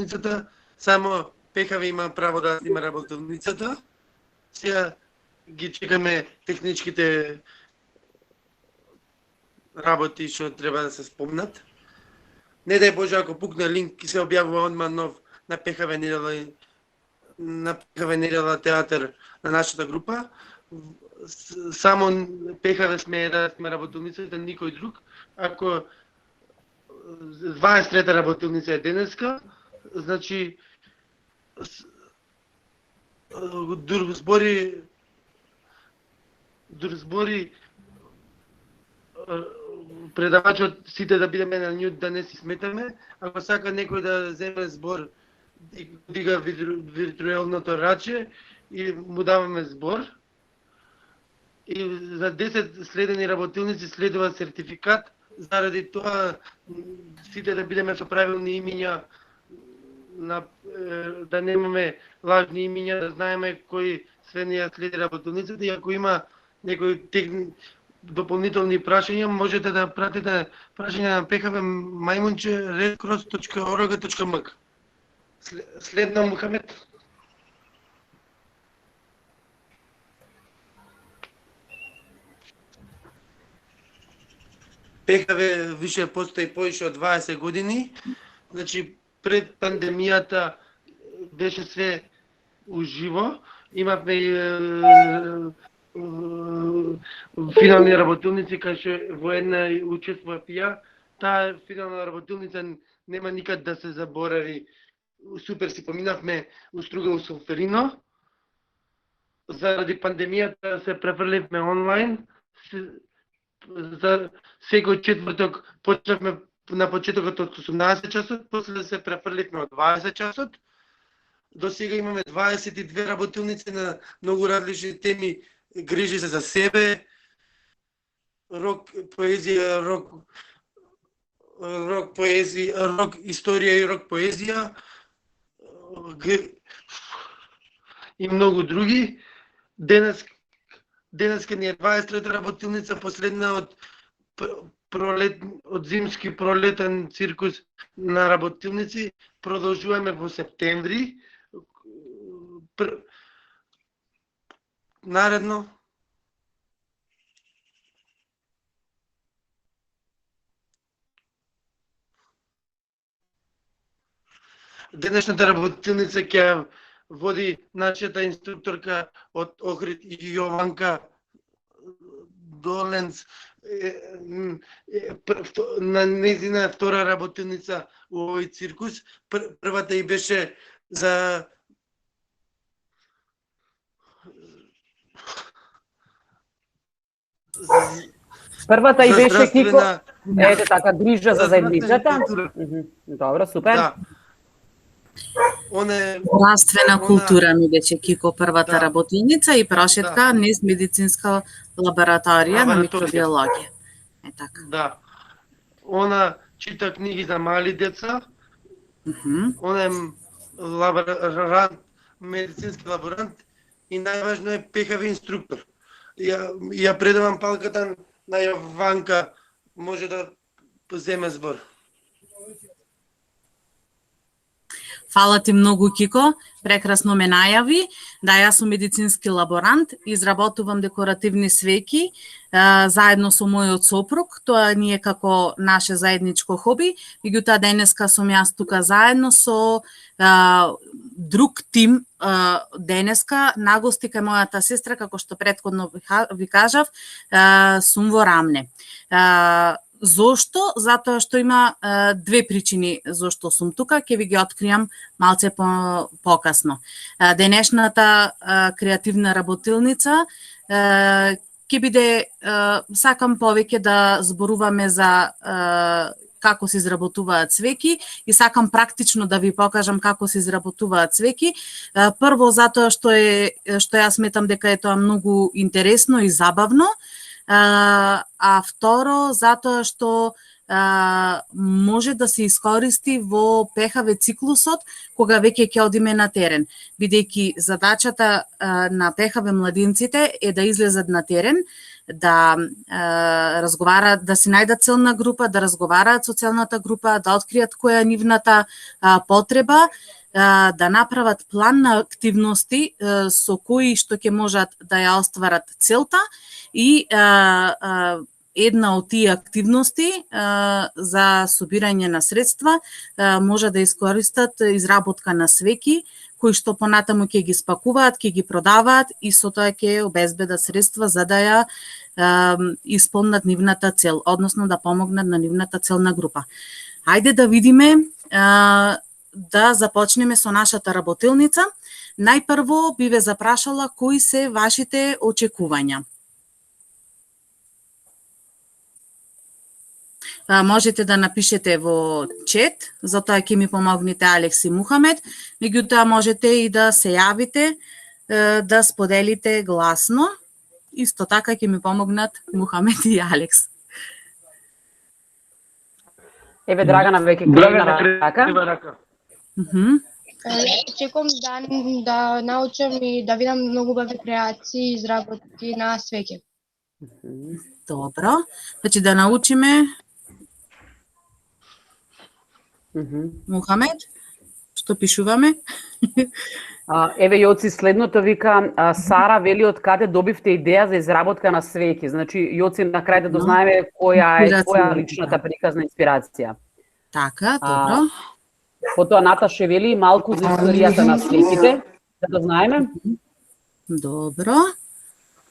работилницата, само ПХВ има право да снима работилницата. Сега ги чекаме техничките работи што треба да се спомнат. Не дај Боже, ако пукне линк и се објавува одма нов на ПХВ Недела театар на нашата група, само ПХВ сме да сме работилницата, никој друг. Ако 23-та работилница е денеска, значи збори предавачот сите да бидеме на нют, да не си сметаме. Ако сака некој да земе збор, дига виртуелното раче и му даваме збор. И за 10 следени работилници следува сертификат. Заради тоа сите да бидеме со правилни имиња, да немаме лажни имиња, да знаеме кој све не ја следи работилницата, и ако има некои дополнителни прашања, можете да пратите прашања на ПХВ maimунче@redcross.org.mk. Следно Мухамед. ПХВ више постои повеќе од 20 години. Значи, пред пандемијата беше све уживо. Имавме финални работилници, кај што во една учествував и ја. Таа финална работилница нема никад да се заборави. Супер си поминавме у Стругало Солферино. Заради пандемијата се префрливме онлайн. За секој четврток почнавме на почетокот од 18 часот, после се префрливме од 20 часот. До сега имаме 22 работилници на многу различни теми. Грижи се за себе, рок поезија, рок историја и рок поезија и многу други. Денеска ни е 23-та работилница, последна од зимски пролетен циркус на работилници. Продолжуваме во септември. Наредно. Денешната работилница ќе води нашата инструкторка од Охрид Јованка Доленц, на нејзина втора работилница у овој циркус. Првата и беше за Првата и беше Кико, ете така, грижа за заедницата. Добро, супер. Да. Здравствена култура ми беше Кико првата работилница и прошетка низ медицинска лабораторија на микробиологија. Е така. Да. Она чита книги за мали деца. Она е медицински лаборант и најважно е ПХВ инструктор. Ја предавам палката на Јованка, може да земе збор. Фала ти многу, Кико, прекрасно ме најави. Да, јас сум медицински лаборант, изработувам декоративни свеќи заедно со мојот сопруг. Тоа ни е како наше заедничко хоби. Меѓутоа денеска сум јас тука заедно со друг тим. Денеска нагости кај мојата сестра, како што претходно ви кажав, сум во Рамне. Зошто? Затоа што има две причини зошто сум тука, ќе ви ги откријам малце покасно. Денешната креативна работилница ќе биде, сакам повеќе да зборуваме за како се изработуваат цвеки и сакам практично да ви покажам како се изработуваат цвеки. Прво затоа што јас сметам дека е тоа многу интересно и забавно, а второ затоа што може да се искористи во ПХВ циклусот кога веќе ќе одиме на терен, бидејќи задачата на ПХВ младинците е да излезат на терен, да разговараат, да се најдат целна група, да разговараат со целната група, да откријат која е нивната потреба, да направат план на активности со кои што ќе можат да ја остварат целта и една од тие активности за собирање на средства може да искористат изработка на свеки кои што понатаму ќе ги спакуваат, ќе ги продаваат и со тоа ќе обезбедат средства за да ја исполнат нивната цел, односно да помогнат на нивната целна група. Ајде да видиме да започнеме со нашата работилница. Најпрво би ве запрашала кои се вашите очекувања. Можете да напишете во чет, за тоа ќе ми помогнете Алекс и Мухамед, меѓутоа можете и да се јавите, да споделите гласно. Исто така ќе ми помогнат Мухамед и Алекс. Еве Драгана веќе крена рака. Чекам да научам и да видам многу убави креации и изработки на свеќе. Добро, значи да научиме. Мухамед, што пишуваме? Еве Јоци следното вика, Сара вели од каде добивте идеја за изработка на свеќи. Значи Јоци на крај да дознаеме која е твоја личната приказна инспирација. Така, добро. Потоа Наташа вели малку за историјата на свеќите, да дознаеме. Добро.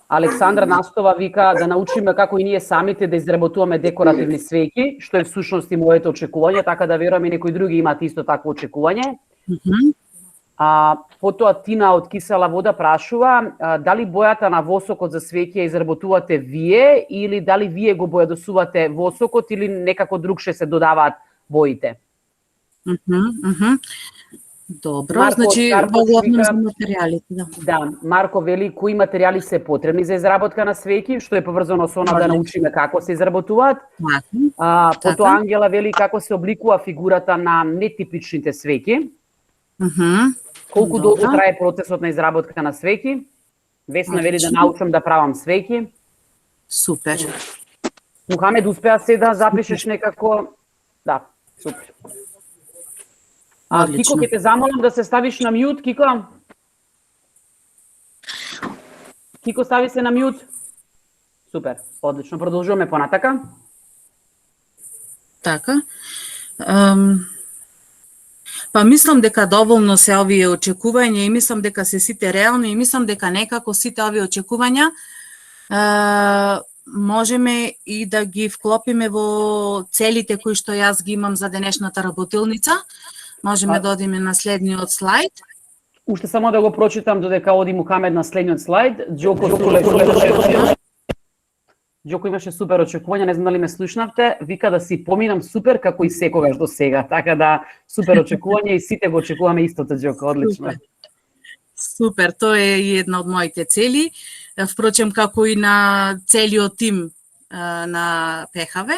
Александра Настова вика да научиме како и ние самите да изработуваме декоративни свеќи, што е всушност и моето очекување, така да верувам и некои други имаат исто такво очекување. Потоа Тина од Кисела вода прашува дали бојата на восокот за свеќе изработувате вие или дали вие го бојадосувате восокот или некако другше се додаваат боите. Добро, Марко, значи поглавно за материјалите, да. Да, Марко вели кои материјали се потребни за изработка на свеќи, што е поврзано со она да научиме како се изработуваат. Потоа Ангела вели како се обликува фигурата на нетипичните свеќи. Колку долго трае процесот на изработка на свеќи? Весна вели да научам да правам свеќи. Супер. Мухамед, успеа се да запишеш некако? Да, супер. Кико, ќе те замолам да се ставиш на мјут, Кико. Кико, стави се на мјут. Супер, одлично. Продолжуваме понатака. Така. Па мислам дека доволно се овие очекувања и мислам дека се сите реални и мислам дека некако сите овие очекувања можеме и да ги вклопиме во целите кои што јас ги имам за денешната работилница. Можеме да одиме на следниот слайд. Уште само да го прочитам додека оди Мухамед на следниот слайд. Џоко имаше супер очекувања, не знам дали ме слушнавте, вика да си поминам супер како и секогаш до сега, така да супер очекување и сите го очекуваме истото, Џоко, одлично. Супер, тоа е и една од моите цели, впрочем како и на целиот тим на ПХВ.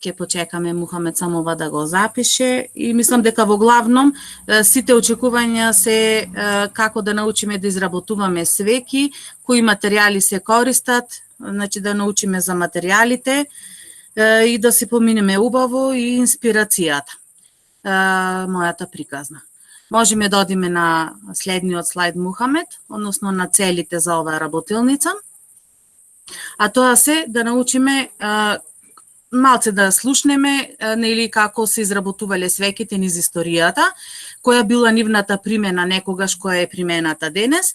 Ќе почекаме Мухамед само да го запише и мислам дека во главном сите очекувања се како да научиме да изработуваме свеќи, кои материјали се користат, значи да научиме за материјалите и да се поминеме убаво и инспирацијата. Мојата приказна. Можеме да одиме на следниот слайд Мухамед, односно на целите за оваа работилница. А тоа се да научиме малце да слушнеме нели како се изработувале свеќите низ историјата, која била нивната примена некогаш, која е примената денес,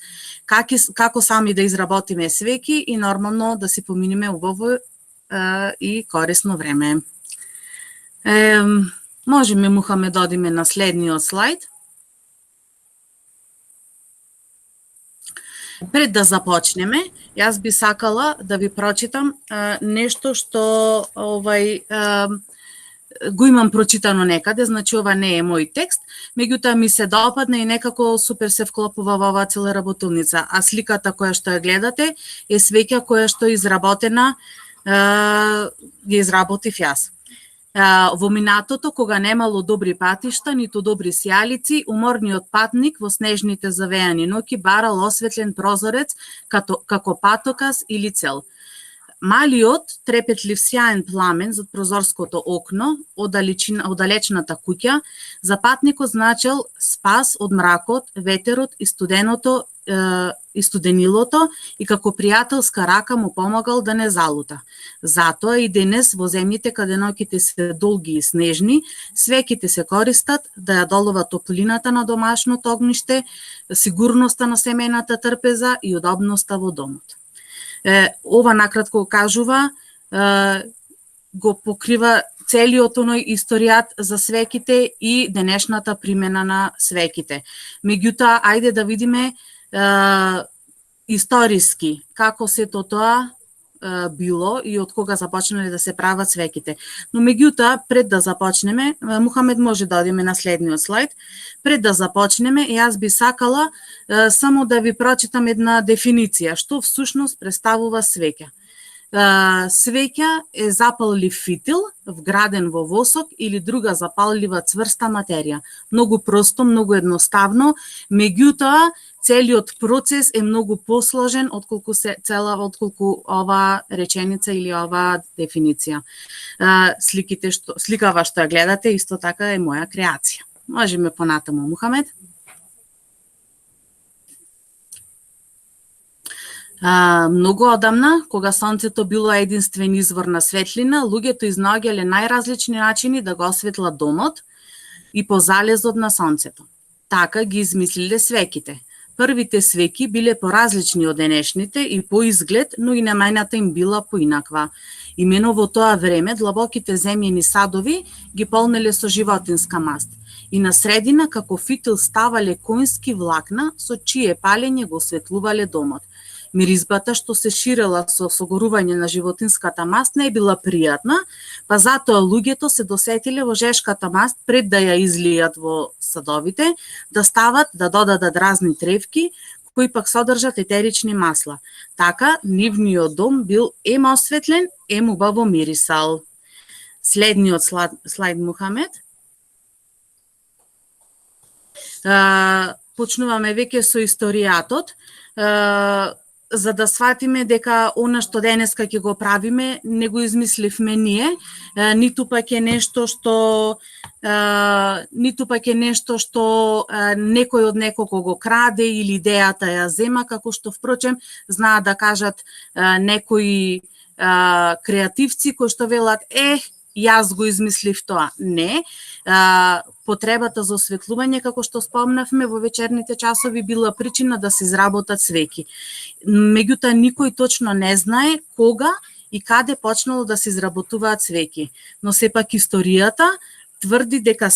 како сами да изработиме свеќи и нормално да се поминиме убаво и корисно време. Можеме Мухамед да одиме на следниот слайд. Пред да започнеме, јас би сакала да ви прочитам нешто што го имам прочитано некаде, значи ова не е мој текст, меѓутоа ми се допадна и некако супер се вклопува во оваа цела работилница. А сликата која што ја гледате е свеќа која што е изработена, ги изработив јас. Во минатото, кога немало добри патишта, ниту добри сијалици, уморниот патник во снежните завејани ноќи барал осветлен прозорец како патоказ или цел. Малиот, трепетлив сјаен пламен зад прозорското окно од далечната куќа, за патникот значел спас од мракот, ветерот и студенилото и како пријателска рака му помогал да не залута. Затоа и денес во земјите каде ноќите се долги и снежни, свеќите се користат да ја долува топлината на домашното огниште, сигурноста на семејната трпеза и удобноста во домот. Ова накратко кажува, го покрива целиот оној историјат за свеќите и денешната примена на свеќите. Меѓутоа, ајде да видиме историски како сето тоа било и од кога започнале да се прават свеќите. Но меѓутоа, пред да започнеме, Мухамед може да одиме на следниот слайд, пред да започнеме, јас би сакала само да ви прочитам една дефиниција, што всушност представува свеќа. Свеќа е запаллив фитил, вграден во восок или друга запаллива цврста материја. Многу просто, многу едноставно, меѓутоа целиот процес е многу посложен отколку ова реченица или ова дефиниција. Сликава што ја гледате исто така е моја креација. Можеме понатаму, Мухамед. Многу одамна, кога сонцето било единствен извор на светлина, луѓето изнаоѓале најразлични начини да го осветлат домот и по залезот на сонцето. Така ги измислиле свеќите. Првите свеќи биле поразлични од денешните и по изглед, но и намената им била поинаква. Имено во тоа време длабоките земјени садови ги полнеле со животинска маст и на средина како фитил ставале конски влакна со чие палење го осветлувале домот. Миризбата што се ширела со согорување на животинската маст не била пријатна, па затоа луѓето се досетиле во жешката маст пред да ја излијат во садовите, да стават, да додадат разни тревки, кои пак содржат етерични масла. Така, нивниот дом бил ем осветлен, ем убаво мирисал. Следниот слайд, Мухамед. Почнуваме веќе со историјатот, за да сватиме дека она што денеска ќе го правиме не го измисливме ние, ниту пак е нешто што некој од некого го краде или идејата ја зема, како што впрочем знаат да кажат некои креативци кои што велат јас го измислив тоа. Не, потребата за осветлување, како што спомнавме во вечерните часови, била причина да се изработат свеќи. Меѓутоа, никој точно не знае кога и каде почнало да се изработуваат свеќи. Но сепак историјата тврди дека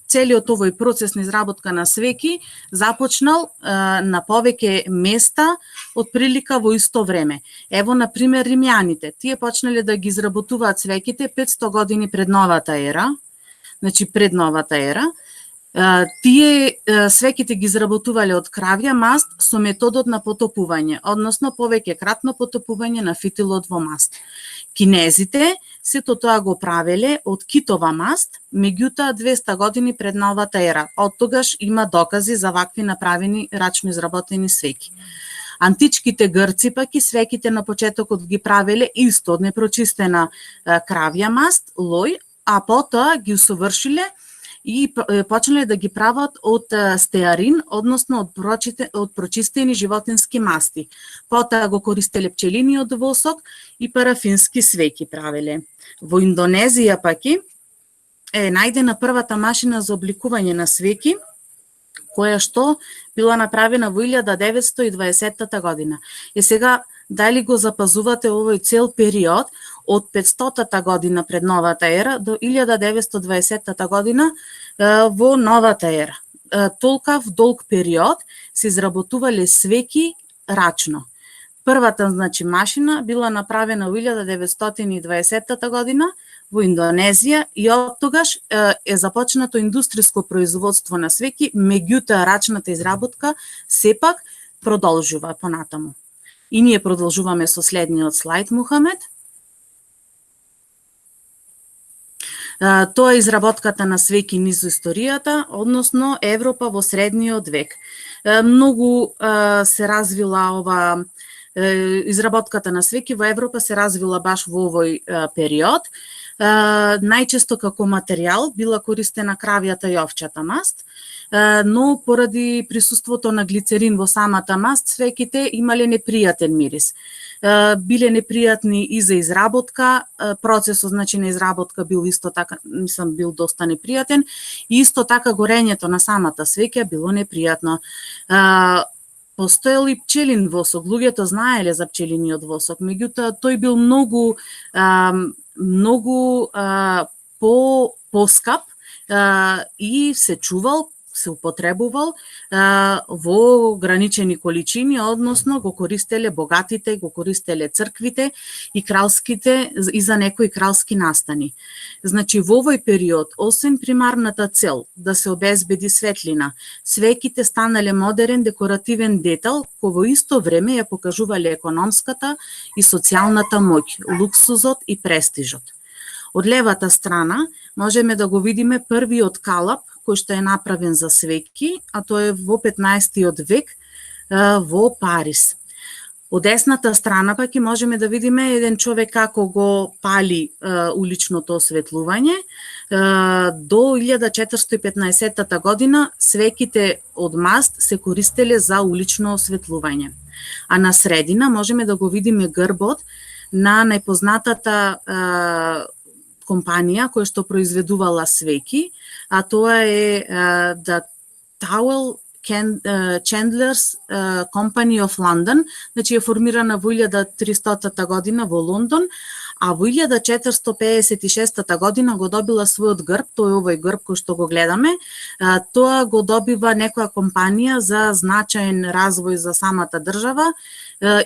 целиот овој процес на изработка на свеќи започнал на повеќе места од прилика во исто време. Ево, на пример, римјаните. Тие почнале да ги изработуваат свеќите 500 години пред новата ера. Значи, пред новата ера. Тие свеќите ги изработувале од кравја маст со методот на потопување, односно повеќе кратно потопување на фитилот во маст. Кинезите сето тоа го правеле од китова маст, меѓутоа 200 години пред новата ера. Од тогаш има докази за вакви направени рачно изработени свеќи. Античките грци пак и свеќите на почетокот ги правеле исто од непрочистена кравја маст, лој, а потоа ги усовршиле и почнале да ги прават од стеарин, односно од прочистени животински масти. Потоа го користеле пчелиниот восок и парафински свеќи правеле. Во Индонезија паки е најдена првата машина за обликување на свеќи, која што била направена во 1920 година. И сега, дали го запазувате овој цел период од 500-та година пред новата ера до 1920 година во новата ера. Толкав долг период се изработувале свеќи рачно. Првата, значи, машина била направена во 1920 година во Индонезија и од тогаш е започнато индустријско производство на свеќи, меѓутоа рачната изработка сепак продолжува понатаму. И ние продолжуваме со следниот слайд, Мухамед. Тоа е изработката на свеќи низ историјата, односно Европа во средниот век. Многу се развила ова изработката на свеќи во Европа се развила баш во овој период. Најчесто како материјал била користена кравјата и овчата маст, но поради присуството на глицерин во самата маст, свеќите имале непријатен мирис. Биле непријатни и за изработка, процесот значи на изработка бил исто така, бил доста непријатен, и исто така горењето на самата свеќа било непријатно. Постоел и пчелин восок, луѓето знаеле за пчелиниот восок, меѓутоа тој бил многу поскап и се чувал, се употребувал во ограничени количини, односно го користеле богатите, го користеле црквите и кралските и за некои кралски настани. Значи во овој период, освен примарната цел да се обезбеди светлина, свеќите станале модерен декоративен детал кој во исто време ја покажувале економската и социјалната моќ, луксузот и престижот. Од левата страна можеме да го видиме првиот калап кој што е направен за свеќи, а тоа е во 15-тиот век во Париз. Од десната страна пак и можеме да видиме еден човек како го пали уличното осветлување. До 1415 година свеќите од маст се користеле за улично осветлување. А на средина можеме да го видиме грбот на најпознатата компанија која што произведувала свеќи, а тоа е The Towel Chandler's Company of London, значи е формирана во 1300 година во Лондон, а во 1456 година го добила својот грб, тој е овој грб кој што го гледаме, тоа го добива некоја компанија за значаен развој за самата држава,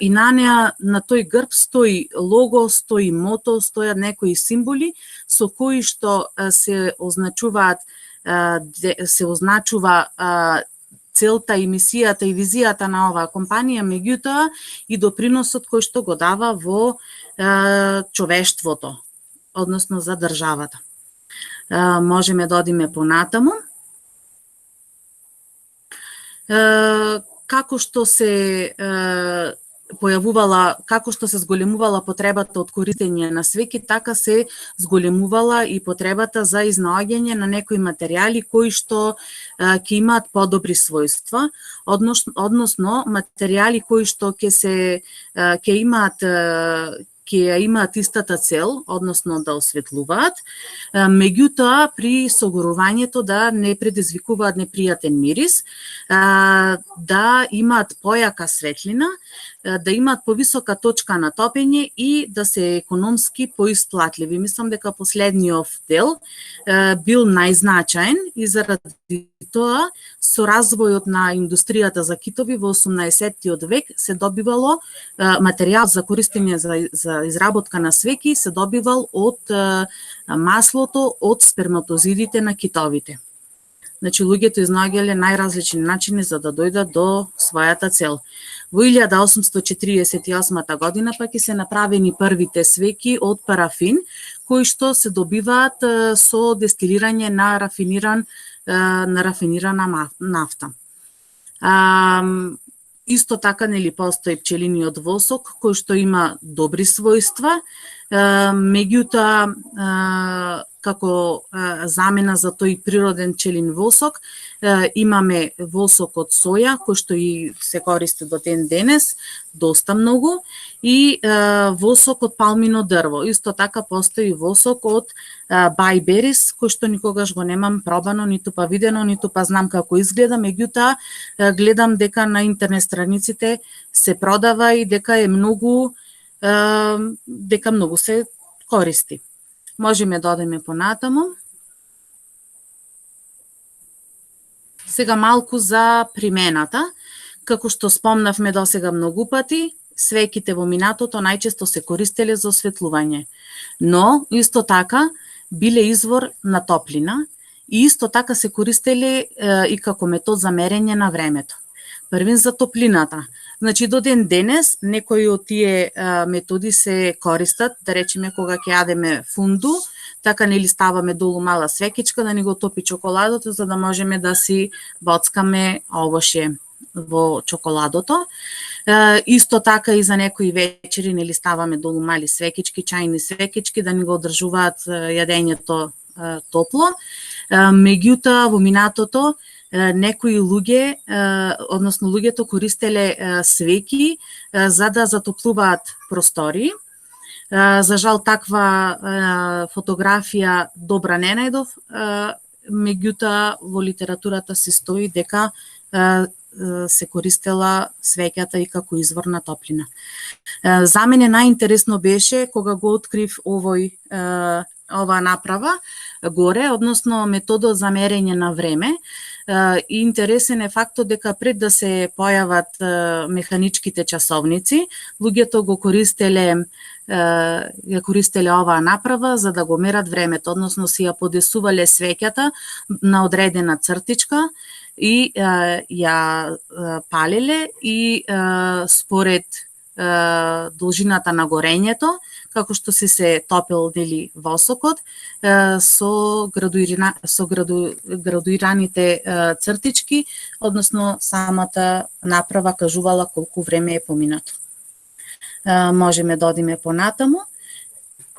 и на неа, на тој грб стои лого, стои мото, стојат некои символи со кои што се означува целта и мисијата и визијата на оваа компанија, меѓутоа и доприносот кој што го дава во човештвото, односно за државата. Можеме да одиме понатаму. Како што се како што се зголемувала потребата од користење на свеќи, така се зголемувала и потребата за изнаоѓање на некои материјали кои што ќе имаат подобри својства, односно материјали кои што ќе имаат истата цел, односно да осветлуваат, меѓутоа при согорувањето да не предизвикуваат непријатен мирис, да имаат појака светлина, да имаат повисока точка на топење и да се економски поисплатливи. Мислам дека последниот дел бил најзначаен и заради тоа со развојот на индустријата за китови во 18-тиот век се добивало материјал за користење за изработка на свеќи, се добивал од маслото од сперматозидите на китовите. Значи, луѓето изнаоѓале најразлични начини за да дојдат до својата цел. Во 1848 година пак се направени првите свеќи од парафин, кои што се добиваат со дестилирање на рафинирана нафта. Исто така нели постои пчелиниот восок кој што има добри својства, меѓутоа како замена за тој природен пчелин восок имаме восок од соја кој што и се користи до ден денес доста многу, и восок од палмино дрво. Исто така постои восок од бајберис кој што никогаш го немам пробано, ниту па видено, ниту па знам како изгледа, меѓутоа гледам дека на интернет страниците се продава и дека е многу се користи. Можеме да одиме понатаму. Сега малку за примената. Како што спомнавме досега многу пати, свеќите во минатото најчесто се користеле за осветлување, но исто така биле извор на топлина и исто така се користеле и како метод за мерење на времето. Првен за топлината. Значи до ден денес некои од тие методи се користат, да речеме кога ќе јадеме фунду, така нели ставаме долу мала свекичка да ни го топи чоколадото за да можеме да си боцкаме овоше во чоколадото. Исто така и за некои вечери нели ставаме долу мали свекички, чајни свекички да ни го одржуваат јадењето топло. Меѓутоа во минатото некои луѓе, односно луѓето користеле свеки за да затоплуваат простори. За жал таква фотографија добра не најдов, меѓутоа во литературата се стои дека се користела свеќата и како извор на топлина. За мене најинтересно беше кога го открив ова направа горе, односно методот за мерење на време. И интересен е фактот дека пред да се појават механичките часовници, луѓето го користеле оваа направа за да го мерат времето, односно си ја подесувале свеќата на одредена цртичка и ја палеле и според должината на горењето, како што се топел нели восокот, со градуираните цртички, односно самата направа кажувала колку време е поминато. Можеме да одиме понатаму.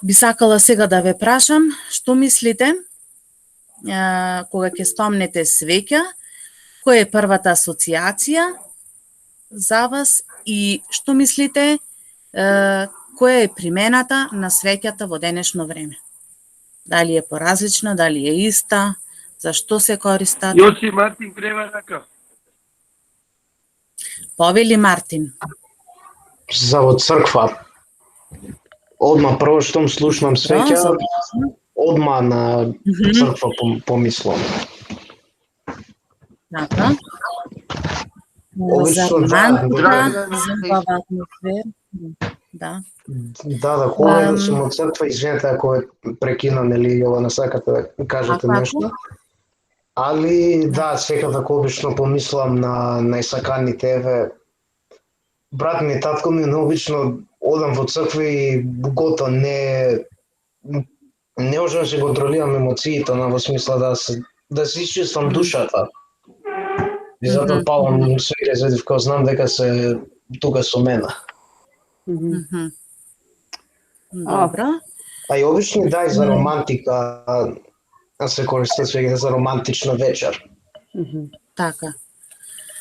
Би сакала сега да ве прашам, што мислите кога ќе спомнете свеќа, која е првата асоциација за вас и што мислите која е примената на свеќата во денешно време? Дали е поразлична, дали е иста, зашто се користат? Јоси Мартин прева рака. Повели Мартин. За во црква. Одма прво штом слушнам свеќа, одма на црква помислам. Така. За Обично, романтика, за атмосфера. Да. Да, хубаво е да сум од црква, извинете ако е прекинам, нели, Јована, сакате да кажете нешто. Али, да, секогаш така обично помислам на Исаканите, еве, брат ми, татко ми, необично одам во црква и гото не можам да се контролирам емоциите, во смисла да се исчиствам душата. И затоа палам свеќе заради кога знам дека се тука со мене. Добро. А и обично да, и за романтика се користат свеќе за романтична вечер. Така.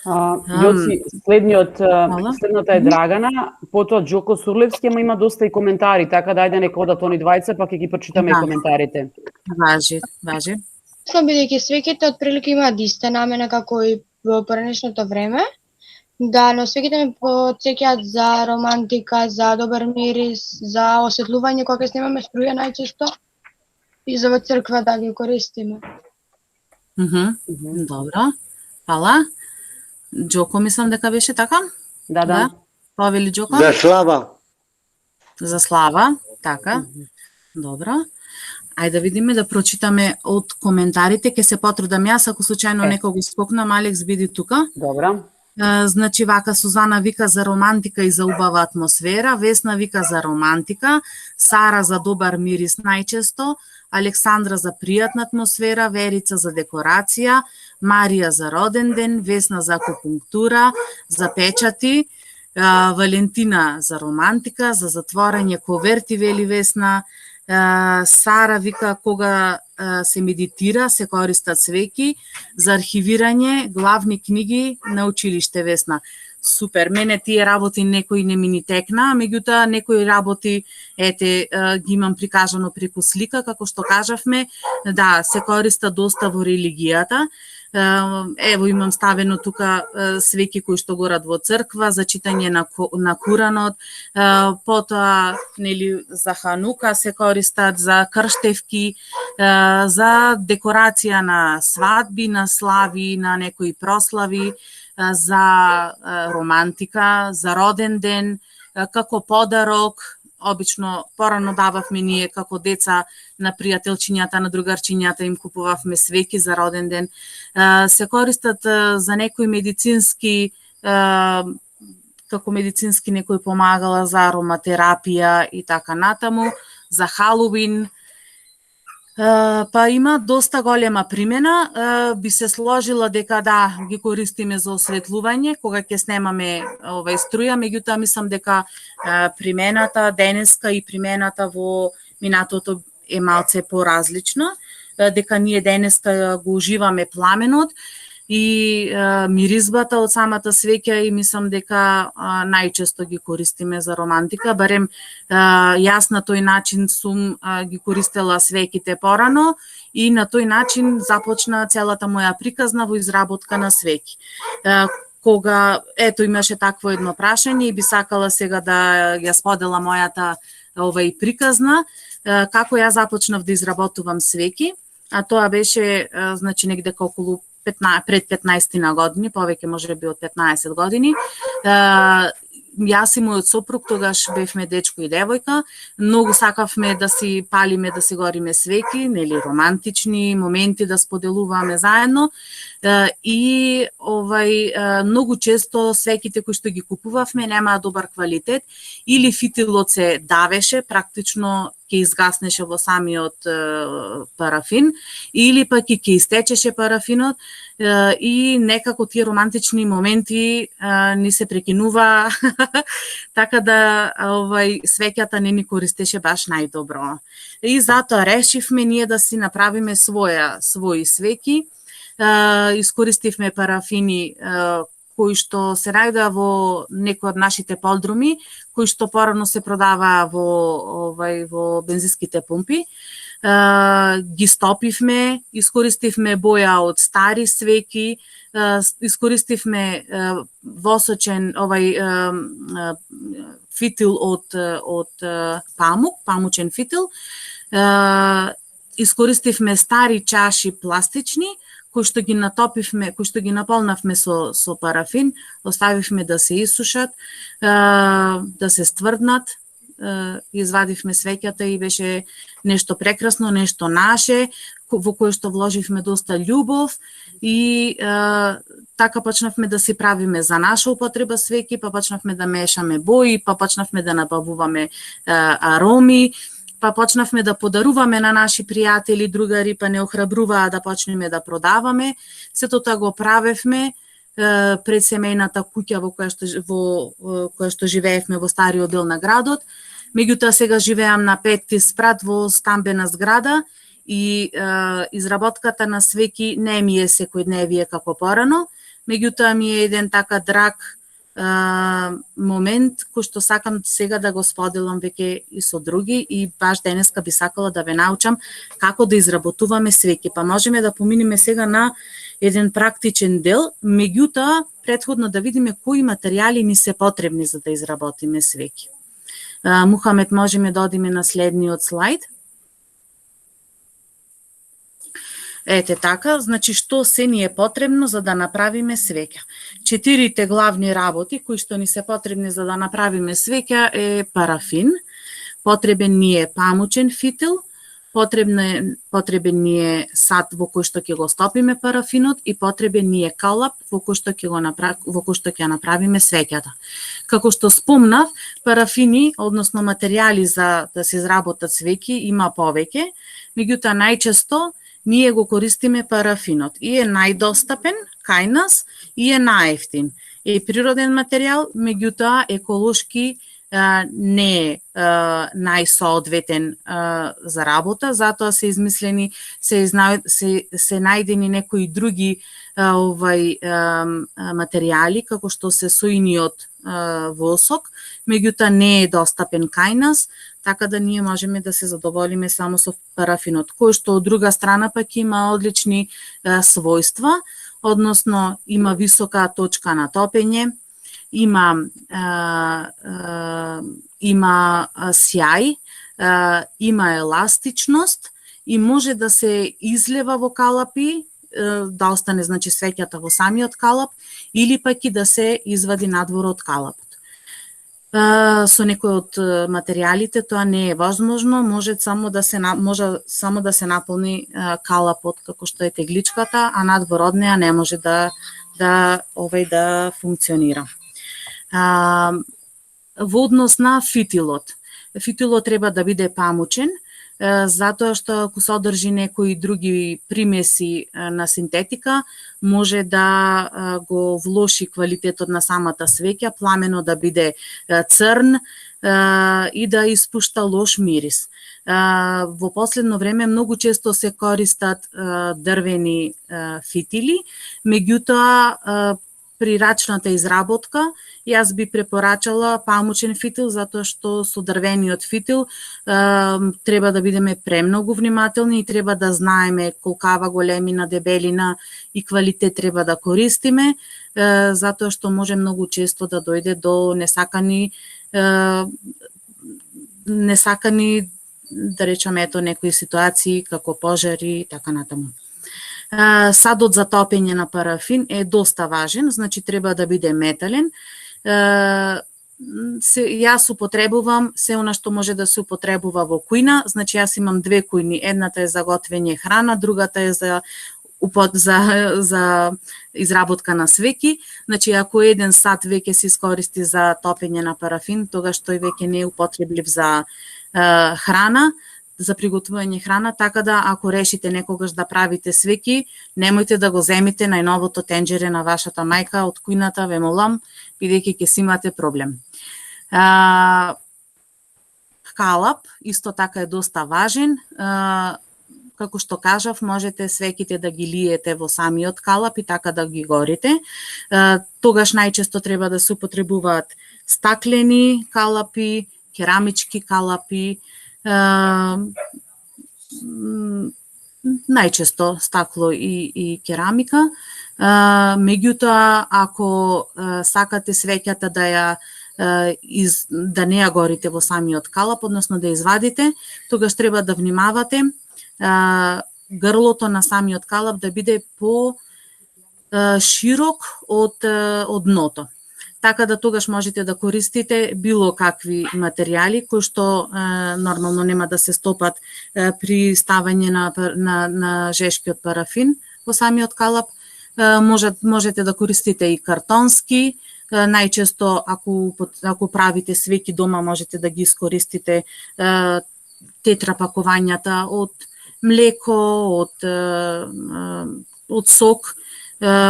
Јоци, следната е Драгана, потоа Џоко Сурлевски, ама има доста и коментари, така да ајде нека одат они двајца, па ќе ги прочитаме и коментарите. Важи. Бидејќи свеќите отприлика имаат иста намена како и во поранешното време, да, но свеќите ме потсеќаат за романтика, за добар мирис, за осветлување кога ќе снимаме струја најчесто и за во црква да ги користиме. Добро. Фала. Џоко мислам дека беше така? Да. Повели Џоко? За слава. За слава, така. Добро. Ајде да видиме да прочитаме од коментарите, ќе се потрудам јас ако случајно некој го спокнам, Алекс биди тука. Добро. Значи вака Сузана вика за романтика и за убава атмосфера, Весна вика за романтика, Сара за добар мирис најчесто, Александра за пријатна атмосфера, Верица за декорација, Марија за роден ден, Весна за акупунктура, за печати, Валентина за романтика, за затворање коверти, вели Весна, Сара вика кога се медитира, се користат свеќи, за архивирање главни книги на училиште, Весна. Супер, мене тие работи некои не ми ни текна, меѓутоа некои работи ги имам прикажано преку слика, како што кажавме, да, се користа доста во религијата. Ево имам ставено тука свеќи кои што горат во црква, за читање на Куранот, потоа нели за Ханука се користат, за крштевки, за декорација на свадби, на слави, на некои прослави, за романтика, за роден ден, како подарок. Обично порано дававме ние како деца на пријателчињата, на другарчињата им купувавме свеќи за роден ден. Се користат за некои медицински како медицински некој помагала за ароматерапија и така натаму, за Халоуин. Па има доста голема примена. Би се сложила дека да, ги користиме за осветлување, кога ќе снемаме струја, меѓутоа мислам дека примената денеска и примената во минатото е малце поразлична, дека ние денеска го уживаме пламенот и миризбата од самата свеќа и мислам дека најчесто ги користиме за романтика, барем јас на тој начин сум ги користела свеќите порано и на тој начин започна целата моја приказна во изработка на свеќи. Кога имаше такво едно прашање и би сакала сега да ја споделам мојата приказна, како ја започнав да изработувам свеќи, а тоа беше значи негде околу пред 15 години, повеќе може би од 15 години. Јас и мојот сопруг тогаш бевме дечко и девојка, многу сакавме да си палиме, да си гориме свеќи, нели романтични моменти да споделуваме заедно и многу често свеќите кои што ги купувавме немаа добар квалитет или фитилот се давеше, практично ќе изгаснеше во самиот парафин или пак ќе истечеше парафинот и некако тие романтични моменти ни се прекинува така да свеќата не ни користеше баш најдобро. И затоа решивме ние да си направиме своји свеќи. Искористивме парафини кои што се најдоа во некои од нашите подруми, кои што порано се продаваа во бензинските пумпи. Ги стопивме, искористивме боја од стари свеќи, искористивме восочен фитил од памучен фитил, искористивме стари чаши пластични, кои што ги натопивме, кои што ги наполнавме со парафин, оставивме да се исушат, да се стврднат, извадивме свеќата и беше нешто прекрасно, нешто наше, во кое што вложивме доста љубов и така почнавме да си правиме за наша употреба свеќи, па почнавме да мешаме бои, па почнавме да набавуваме ароми, па почнавме да подаруваме на наши пријатели, другари, па не охрабруваа да почнеме да продаваме. Сето тоа го правевме пред семејната куќа во која што живеевме во стариот дел на градот. Меѓутоа сега живеам на 5-ти спрат во стамбена зграда и изработката на свеќи не ми е секојдневие како порано, меѓутоа ми е еден така драг момент кој што сакам сега да го споделам веќе и со други и баш денеска би сакала да ве научам како да изработуваме свеќи. Па можеме да поминеме сега на еден практичен дел, меѓутоа претходно да видиме кои материјали ни се потребни за да изработиме свеќи. Мухамед, можеме да одиме на следниот слайд. Ете така, значи што се ни е потребно за да направиме свеќа. 4 главни работи кои што ни се потребни за да направиме свеќа е парафин, потребен ни е памучен фитил, потребен ни е сат во кој што ќе го стопиме парафинот и потребен ни е калап во кој што ќе направиме свеќата. Како што спомнав, парафини, односно материјали за да се изработат свеќи има повеќе, меѓутоа најчесто ние го користиме парафинот и е најдостапен кај нас и е најевтин. Е природен материјал, меѓутоа еколошки не е најсоодветен за работа, затоа се измислени, се најдени некои други материјали, како што се сојниот восок, меѓутоа не е достапен кај нас, така да ние можеме да се задоволиме само со парафинот, кој што од друга страна пак има одлични својства, односно има висока точка на топење, има сјај, има еластичност и може да се излева во калапи, да остане значи свеќата во самиот калап или пак и да се извади надвор од калапот. Со некои од материјалите тоа не е возможно, може само да се наполни калапот како што е тегличката, а надвор од неа не може да функционира. Во однос на фитилот. Фитилот треба да биде памучен, затоа што ако содржи некои други примеси на синтетика, може да го влоши квалитетот на самата свеќа, пламено да биде црн и да испушта лош мирис. Во последно време многу често се користат дрвени фитили, меѓутоа при рачната изработка, јас би препорачала памучен фитил, затоа што со дрвениот фитил треба да бидеме премногу внимателни и треба да знаеме колкава големина, дебелина и квалитет треба да користиме, затоа што може многу често да дојде до несакани, да речеме, некои ситуации како пожари и така натаму. Садот за топење на парафин е доста важен, значи треба да биде метален. Јас употребувам се она што може да се употребува во кујна, значи јас имам две кујни, едната е за готвење храна, другата е за изработка на свеќи. Значи ако еден сад веќе се искористи за топење на парафин, тогаш тој веќе не е употреблив за храна, за приготвување храна, така да ако решите некогаш да правите свеќи, немојте да го земите најновото тенџере на вашата мајка од кујната, ве молам, бидејќи ќе си имате проблем. Калап исто така е доста важен. Како што кажав, можете свеќите да ги лиете во самиот калап и така да ги горите. Тогаш најчесто треба да се употребуваат стаклени калапи, керамички калапи, најчесто стакло и керамика. Меѓутоа, ако сакате свеќата да не ја горите во самиот калап, односно да извадите, тогаш треба да внимавате грлото на самиот калап да биде по широк од дното. Така да тогаш можете да користите било какви материјали кои што нормално нема да се стопат при ставање на жешкиот парафин во самиот калап. Можете да користите и картонски. Најчесто ако правите свеќи дома можете да ги искористите тетрапакувањата од млеко, од сок.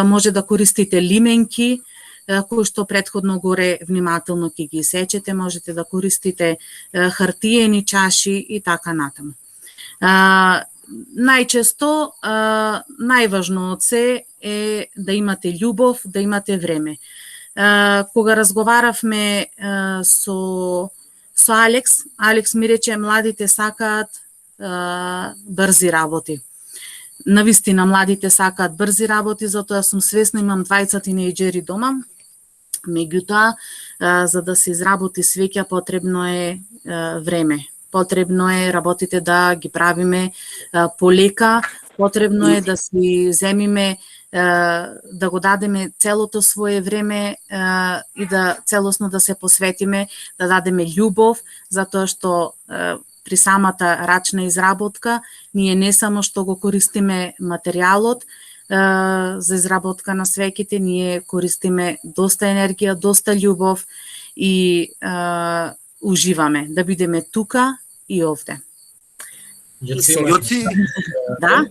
Може да користите лименки, кои што предходно горе внимателно ќе ги сечете, можете да користите хартиени чаши и така натаму. Најчесто, најважно од се е да имате љубов, да имате време. Кога разговаравме со Алекс ми рече младите сакаат брзи работи. Навистина младите сакаат брзи работи, затоа сум свесна, имам 20 тинејџери дома. Меѓутоа, за да се изработи свеќа потребно е време. Потребно е работите да ги правиме полека, потребно е да си земиме, да го дадеме целото свое време и да целосно да се посветиме, да дадеме љубов, затоа што при самата рачна изработка ние не само што го користиме материјалот за изработка на свеќите, ние користиме доста енергија, доста љубов и уживаме да бидеме тука и овде. Јоци, Да?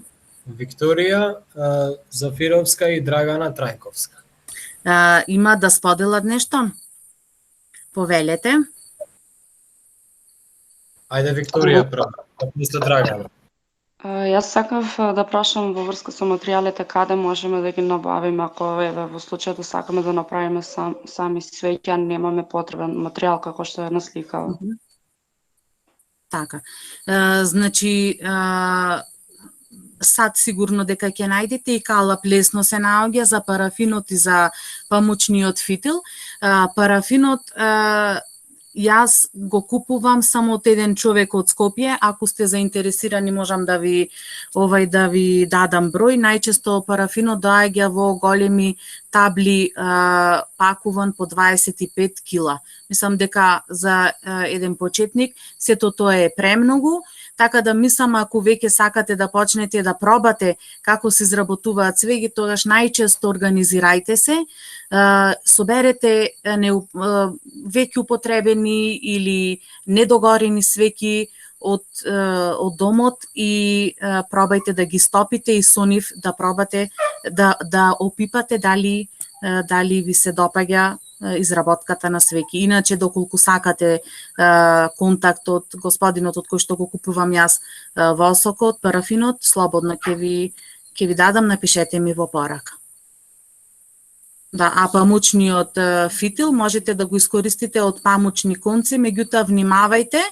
Викторија Зафировска и Драгана Трајковска. Има да споделат нешто? Повелете. Ајде Викторија прво, после Драгана. Јас сакав да прашам во врска со материјалите каде можеме да ги набавиме ако во случај да сакаме да направиме сами свеќа, немаме потребен материјал како што е насликава. Така. Значи сад сигурно дека ќе најдете и калап лесно се наоѓа за парафинот и за памучниот фитил. Парафинот Јас го купувам само од еден човек од Скопје. Ако сте заинтересирани, можам да ви дадам број. Најчесто парафинот доаѓа во големи табли, пакуван по 25 кила. Мислам дека за еден почетник сето тоа е премногу, така да мислам ако веќе сакате да почнете да пробате како се изработуваат свеќи, тогаш најчесто организирајте се, соберете веќе употребени или недогорени свеќи од домот и пробајте да ги стопите и со нив да пробате да опипате дали ви се допаѓа изработката на свеќи. Иначе, доколку сакате контакт од господинот од кој што го купувам јас восокот, парафинот, слободно ќе ви дадам, напишете ми во порака. Да, а памучниот фитил можете да го искористите од памучни конци, меѓутоа внимавајте,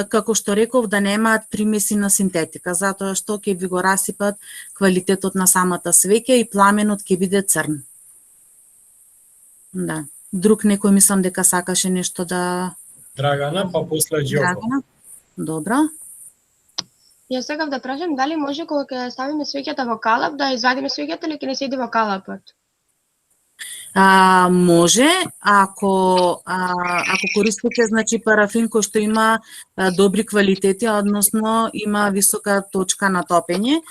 како што реков, да немаат примеси на синтетика, затоа што ќе ви го расипат квалитетот на самата свеќа и пламенот ќе биде црн. Да. Друг некој мислам дека сакаше нешто да... Драгана, па после Џоко. Драгана? Добро. Јас сакав да прашам дали може кога ќе ставиме свеќата во калап да извадиме свеќата или ќе не седи во калапот? Може, ако користите значи парафин кој што има добри квалитети, односно има висока точка на топење,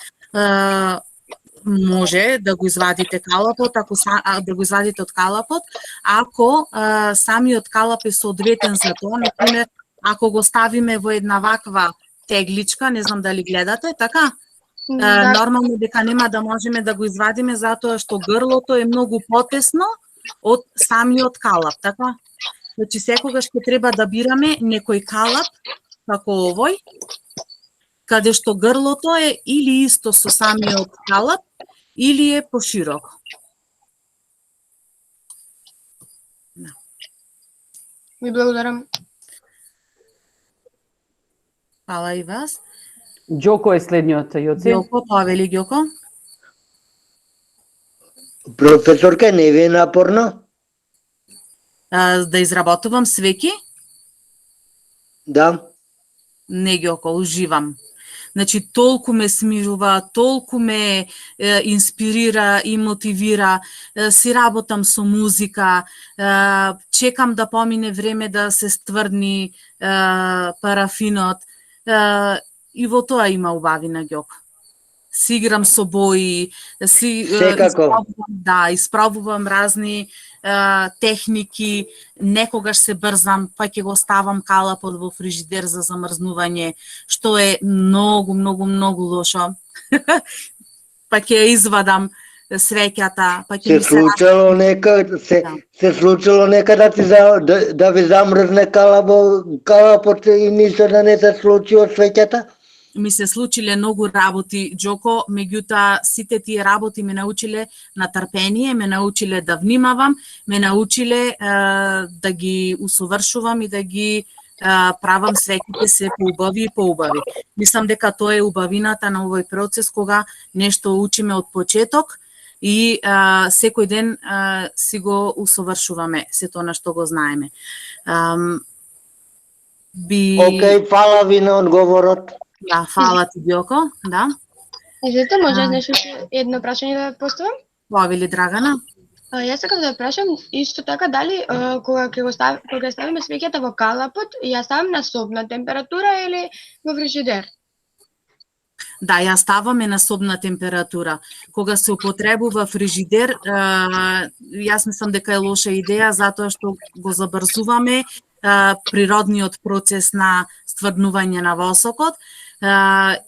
може да го извадите калапот, да го извадите од калапот, ако самиот калап е соодветен за тоа, например, ако го ставиме во една ваква тегличка, не знам дали гледате, така? Нормално дека нема да можеме да го извадиме затоа што грлото е многу потесно од самиот калап, така? Значи секогаш ќе треба да бираме некој калап како овој, каде што грлото е или исто со самиот калап, или е пошироко. Ви благодарам. Фала и вас. Џоко е следниот, Јоци. Ѓоко, повели Ѓоко. Професорка, не ви е напорно? Да изработувам свеќи? Да. Не, Ѓоко, уживам. Значи, толку ме смирува, толку ме инспирира и мотивира, си работам со музика, чекам да помине време да се стврдни парафинот, и во тоа има убавина, Ѓоко. Си играм со бои, испробувам разни техники, некогаш се брзам, па ќе го ставам калапот во фрижидер за замрзнување, што е многу лошо. Па ќе ја извадам свеќата, па ќе се случило некада да ви замрзне калапот и ништо да не се случи од свеќата? Ми се случиле многу работи, Џоко, меѓутоа сите тие работи ме научиле на трпение, ме научиле да внимавам, ме научиле да ги усовршувам и да ги правам свеќите се поубави и поубави. Мислам дека тоа е убавината на овој процес, кога нешто учиме од почеток и секој ден си го усовршуваме сето на што го знаеме. Океј, фала ви на одговорот. Да, фала ти, Ѓоко, да. Извинете, може нешто едно прашање да поставам? Повели Драгана. Јас сакам да прашам исто така дали кога ставиме свеќата во калапот, ја ставам на собна температура или во фрижидер? Да, ја ставаме на собна температура. Кога се употребува фрижидер, јас мислам дека е лоша идеја затоа што го забрзуваме природниот процес на стврднување на восокот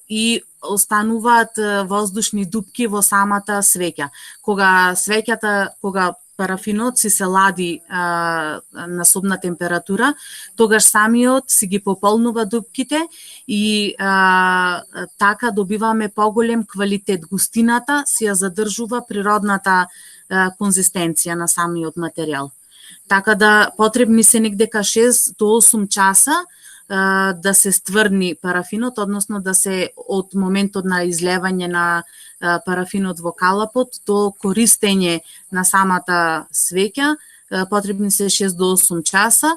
и остануваат воздушни дупки во самата свеќа. Кога парафинот се лади на собна температура, тогаш самиот си ги пополнува дупките и така добиваме поголем квалитет. Густината си ја задржува природната конзистенција на самиот материјал. Така да потребни се негдека 6 до 8 часа да се стврдни парафинот, односно да се од моментот на излевање на парафинот во калапот до користење на самата свеќа потребни се 6 до 8 часа,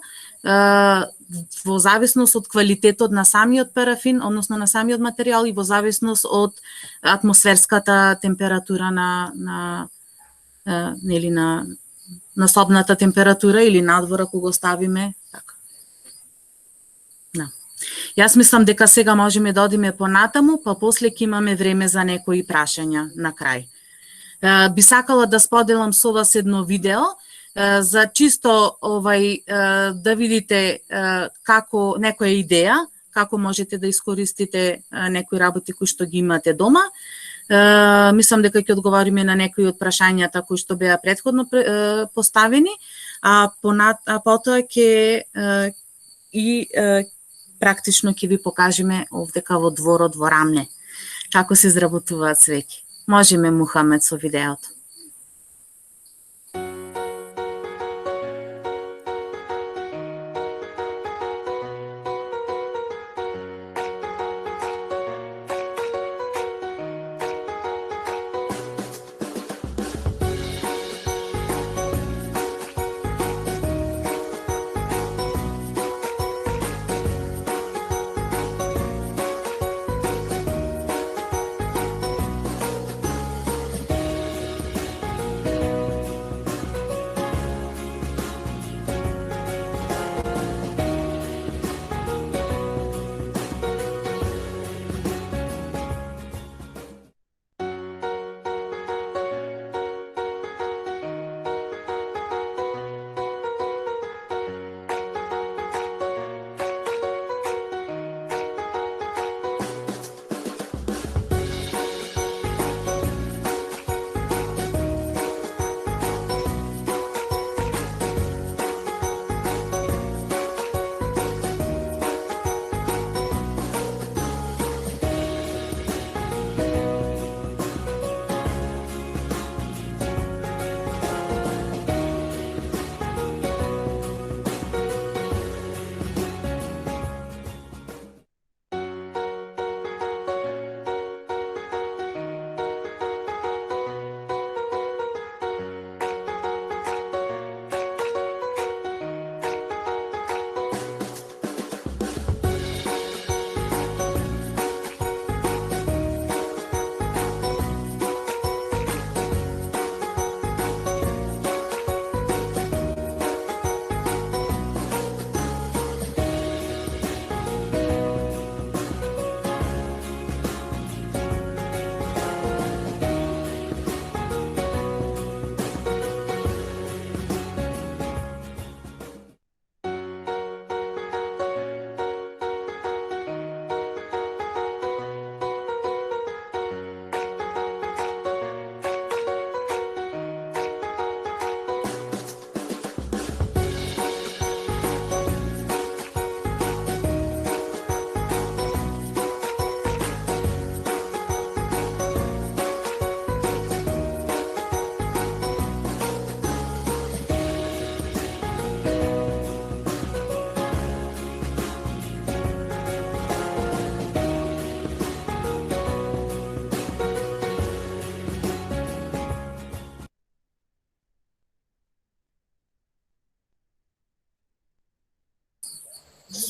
во зависност од квалитетот на самиот парафин, односно на самиот материјал, и во зависност од атмосферската температура на собната температура или надвор ако го ставиме. Така. Да. Јас мислам дека сега можеме да одиме понатаму, па после ќе имаме време за некои прашања на крај. Би сакала да споделам со вас едно видео за чисто да видите како некоја идеја, како можете да искористите некои работи кои што ги имате дома. Мислам дека ќе одговориме на некои од прашањата кои што беа претходно поставени, а потоа ќе практично ќе ви покажеме овдека во дворот во Рамне како се изработуваат свеќи. Можеме, Мухамед, со видеото.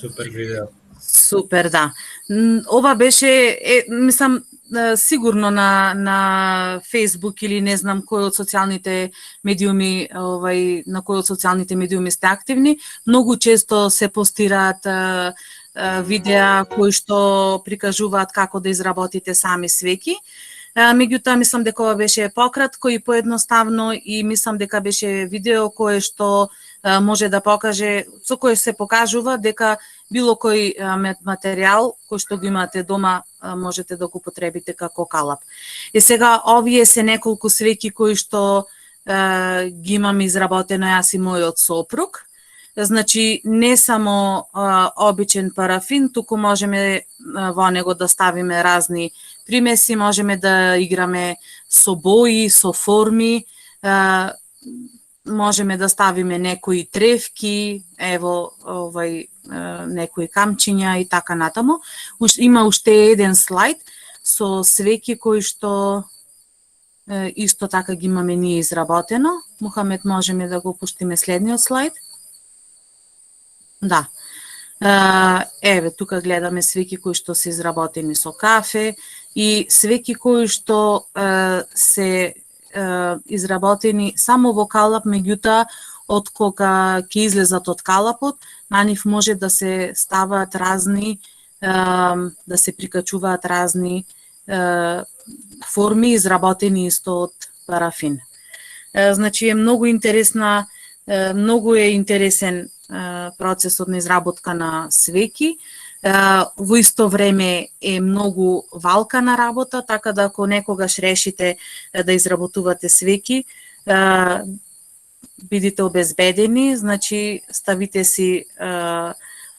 Супер видео. Супер, да. Ова беше, мислам, сигурно на Facebook или не знам кој од социјалните медиуми, на кој од социјалните медиуми сте активни, многу често се постираат видеа кои што прикажуваат како да изработите сами свеќи. Меѓутоа, мислам дека ова беше пократко и поедноставно и мислам дека беше видео кое што може да покаже, со кое се покажува дека било кој материјал кој што го имате дома можете да го потребите како калап. И сега овие се неколку свеќи кои што ги имам изработено јас и мојот сопруг. Значи, не само обичен парафин, туку можеме во него да ставиме разни примеси, можеме да играме со бои, со форми, можеме да ставиме некои тревки, ево, некои камчиња и така натаму. Има уште еден слайд со свеќи кои што исто така ги имаме ние изработено. Мухамед, можеме да го пуштиме следниот слайд? Да. Еве, тука гледаме свеки кои што се изработени со кафе и свеки кои што се изработени само во калап, меѓутоа од кога ќе излезат од калапот, на нив може да се ставаат разни, да се прикачуваат разни форми изработени исто од парафин. Значи е многу интересна, многу е интересен процесот на изработка на свеки. Во исто време е многу валкана работа, така да ако некогаш решите да изработувате свеки, бидите обезбедени, значи ставите си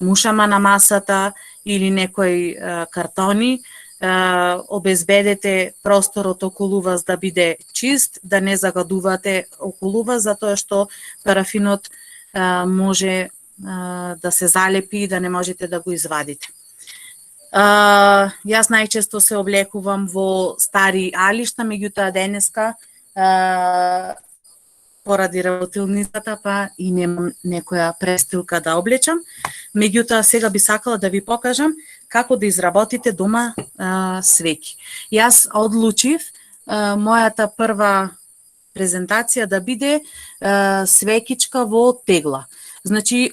мушама на масата или некои картони, обезбедете просторот околу вас да биде чист, да не загадувате околу вас, затоа што парафинот може да се залепи и да не можете да го извадите. Јас најчесто се облекувам во стари алишта, меѓутоа денеска поради работилницата па и немам некоја престилка да облечам. Меѓутоа сега би сакала да ви покажам како да изработите дома свеки. Јас одлучив мојата прва презентација да биде свекичка во тегла. Значи,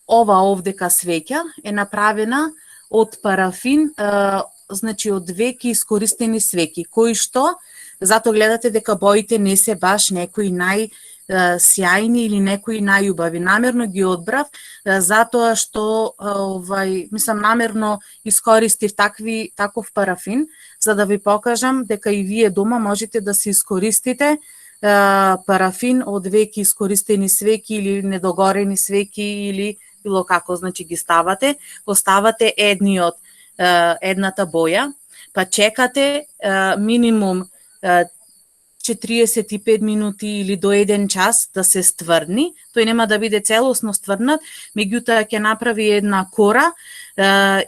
ова овдека свеќа е направена од парафин, значи од веќе искористени свеки, кои што, затоа гледате дека боите не се баш некои најсјајни или некои најубави. Намерно ги одбрав, затоа што, мислам, намерно искористив таков парафин, за да ви покажам дека и вие дома можете да се искористите парафин од веќе искористени свеки или недогорени свеки или било како, значи ги ставате, оставате едната боја, па чекате минимум 45 минути или до 1 час да се стврни. Тој нема да биде целосно стврнат, меѓутоа ќе направи една кора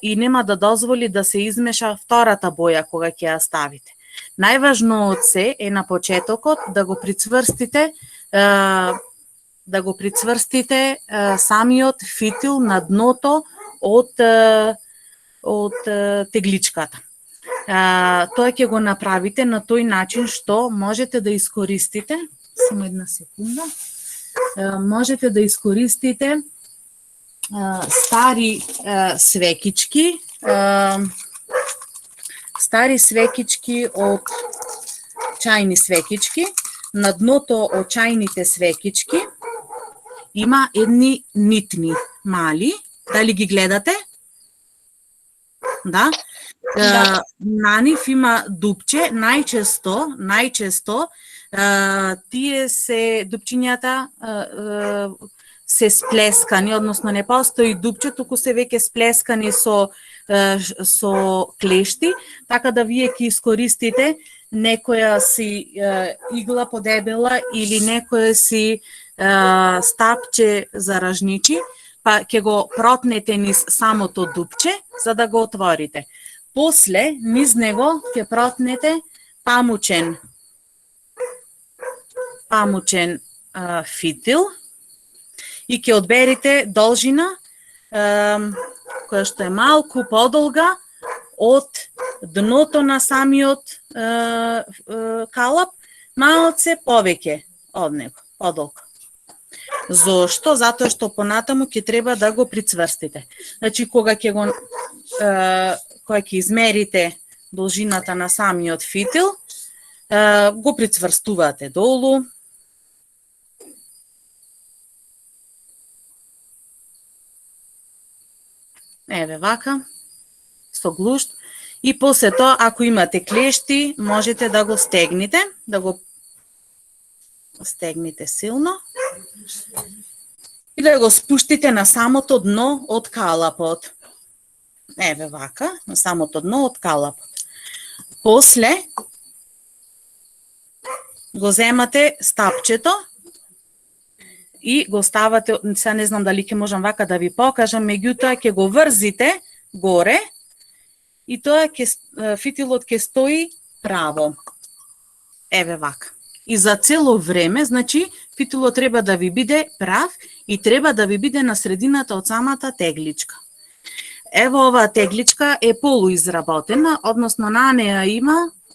и нема да дозволи да се измеша втората боја кога ќе ја ставите. Најважно од се е на почетокот да го прицврстите самиот фитил на дното од тегличката. Тоа ќе го направите на тој начин што можете да искористите, само една секунда, можете да искористите стари свекички од чајни свекички. На дното од чајните свекички има едни нитни мали. Дали ги гледате? Да. На нив има дупче. Најчесто тие се дупчињата се сплескани, односно не постои дупче, туку се веќе сплескани со клешти, така да вие ќе искористите некоја си игла подебела или некоја си стапче за ражничи, па ќе го протнете низ самото дупче за да го отворите. После низ него ќе протнете памучен фитил и ќе одберите должина која што е малку подолга од дното на самиот калап, малце повеќе од него, подолга. Зошто? Затоа што понатаму ќе треба да го прицврстите. Значи, кога ќе измерите должината на самиот фитил, го прицврстувате долу. Еве вака, со глушт. И после тоа, ако имате клешти, можете да го стегнете, силно и да го спуштите на самото дно од калапот. Еве вака, на самото дно од калапот. После го земате стапчето и го ставате, сега не знам дали ќе можам вака да ви покажам, меѓутоа ќе го врзите горе и тоа фитилот ќе стои право. Еве вака. И за цело време, значи, фитилот треба да ви биде прав и треба да ви биде на средината од самата тегличка. Ево оваа тегличка е полуизработена, односно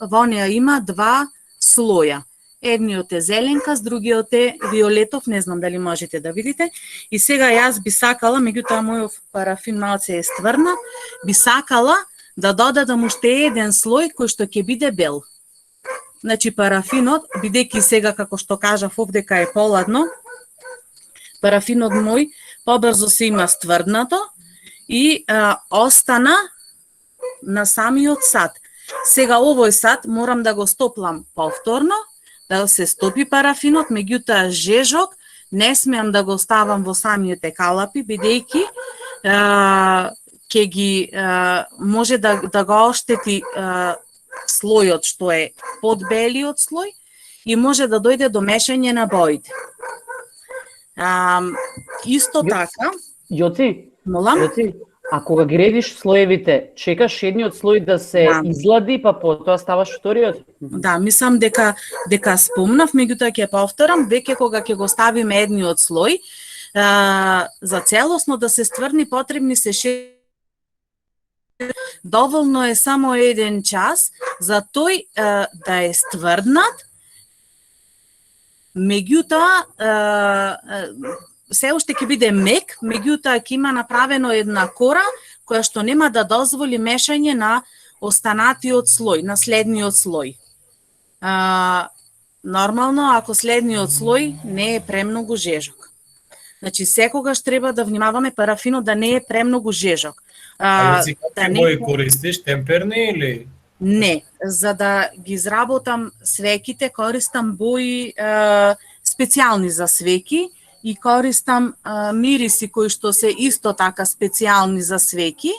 во неа има два слоја. Едниот е зеленкас, другиот е виолетов, не знам дали можете да видите. И сега јас би сакала, меѓутоа мојот парафин малце е стврнат, би сакала да додадам уште еден слој кој што ќе биде бел. Значи парафинот, бидејќи сега како што кажав овдека е поладно, парафинот мој побрзо се има стврднато и остана на самиот сад. Сега овој сад морам да го стоплам повторно, да се стопи парафинот, меѓутоа жежок не смеам да го ставам во самите калапи, бидејќи ќе ги може да го оштети слојот што е под белиот слој и може да дојде до мешање на боите. Исто така, Јоци, молам, Јоци, а кога ги редиш слоевите, чекаш едниот слој да се излади, па потоа ставаш вториот? да, мислам дека спомнав, меѓутоа ќе повторам, веќе кога ќе го ставиме едниот слој, за целосно да се стврни потребни се доволно е само 1 час за тој да е стврднат, меѓутоа се уште ќе биде мек, меѓутоа ќе има направено една кора која што нема да дозволи мешање на останатиот слој, на следниот слој. Нормално, ако следниот слој не е премногу жежок. Значи, секогаш треба да внимаваме парафинот да не е премногу жежок. Јоци, какви бои користиш, темперни или? Не, за да ги изработам свеќите, користам бои специјални за свеќи и користам мириси кои што се исто така специјални за свеќи.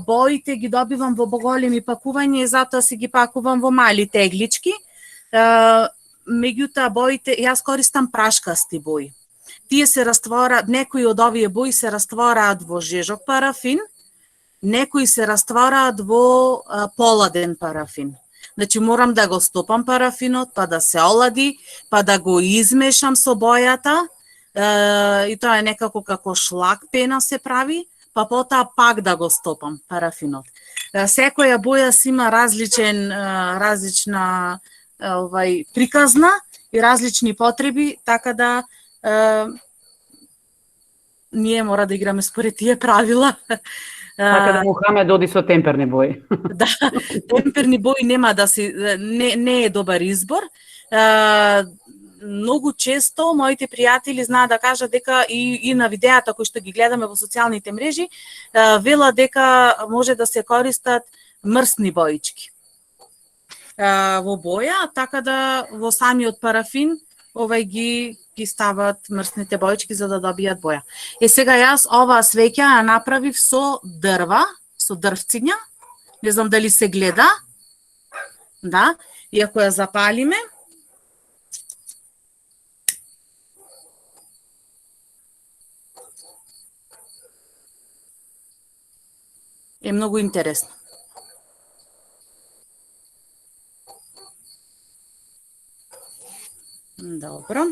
Боите ги добивам во поголеми пакувања и затоа си ги пакувам во мали теглички. Меѓутоа боите, јас користам прашкасти бои. Тие се раствораат, некои од овие бои се раствораат во жежок парафин, некои се раствораат во поладен парафин. Значи морам да го стопам парафинот, па да се олади, па да го измешам со бојата, и тоа е некако како шлак пена се прави, па потоа пак да го стопам парафинот. Секоја боја си има различна приказна и различни потреби, така да ние мора да играме според тие правила. Така да Мухамед оди со темперни бои. Да, темперни бои нема да се не е добар избор. Многу често моите пријатели знаат да кажат дека и на видеата кои што ги гледаме во социјалните мрежи, вела дека може да се користат мрсни боички во боја, така да во самиот парафин ги стават мрсните боички за да добијат боја. Сега јас оваа свеќа ја направив со дрва, со дрвциња. Не знам дали се гледа. Да, и ако ја запалиме, е многу интересно. Добро.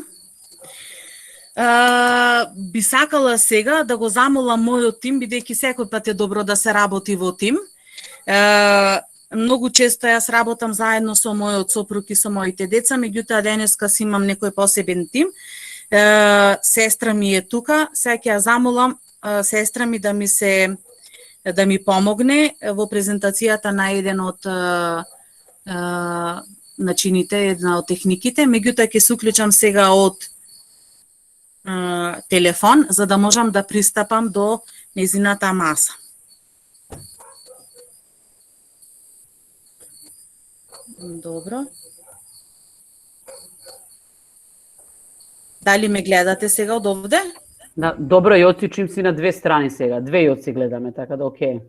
Би сакала сега да го замолам мојот тим, бидејќи секој пат е добро да се работи во тим. Многу често јас работам заедно со мојот сопруг и со моите деца, меѓутоа денеска си имам некој посебен тим. Сестра ми е тука, сега ќе ја замолам сестра ми да ми помогне во презентацијата на еден од начините, една од техниките, меѓутоа ќе се уклучам сега од телефон, за да можам да пристапам до незината маса. Добро. Дали ме гледате сега од овде? Да, добро, Јоци, чим си на две страни сега. Две Јоци гледаме, така да окей.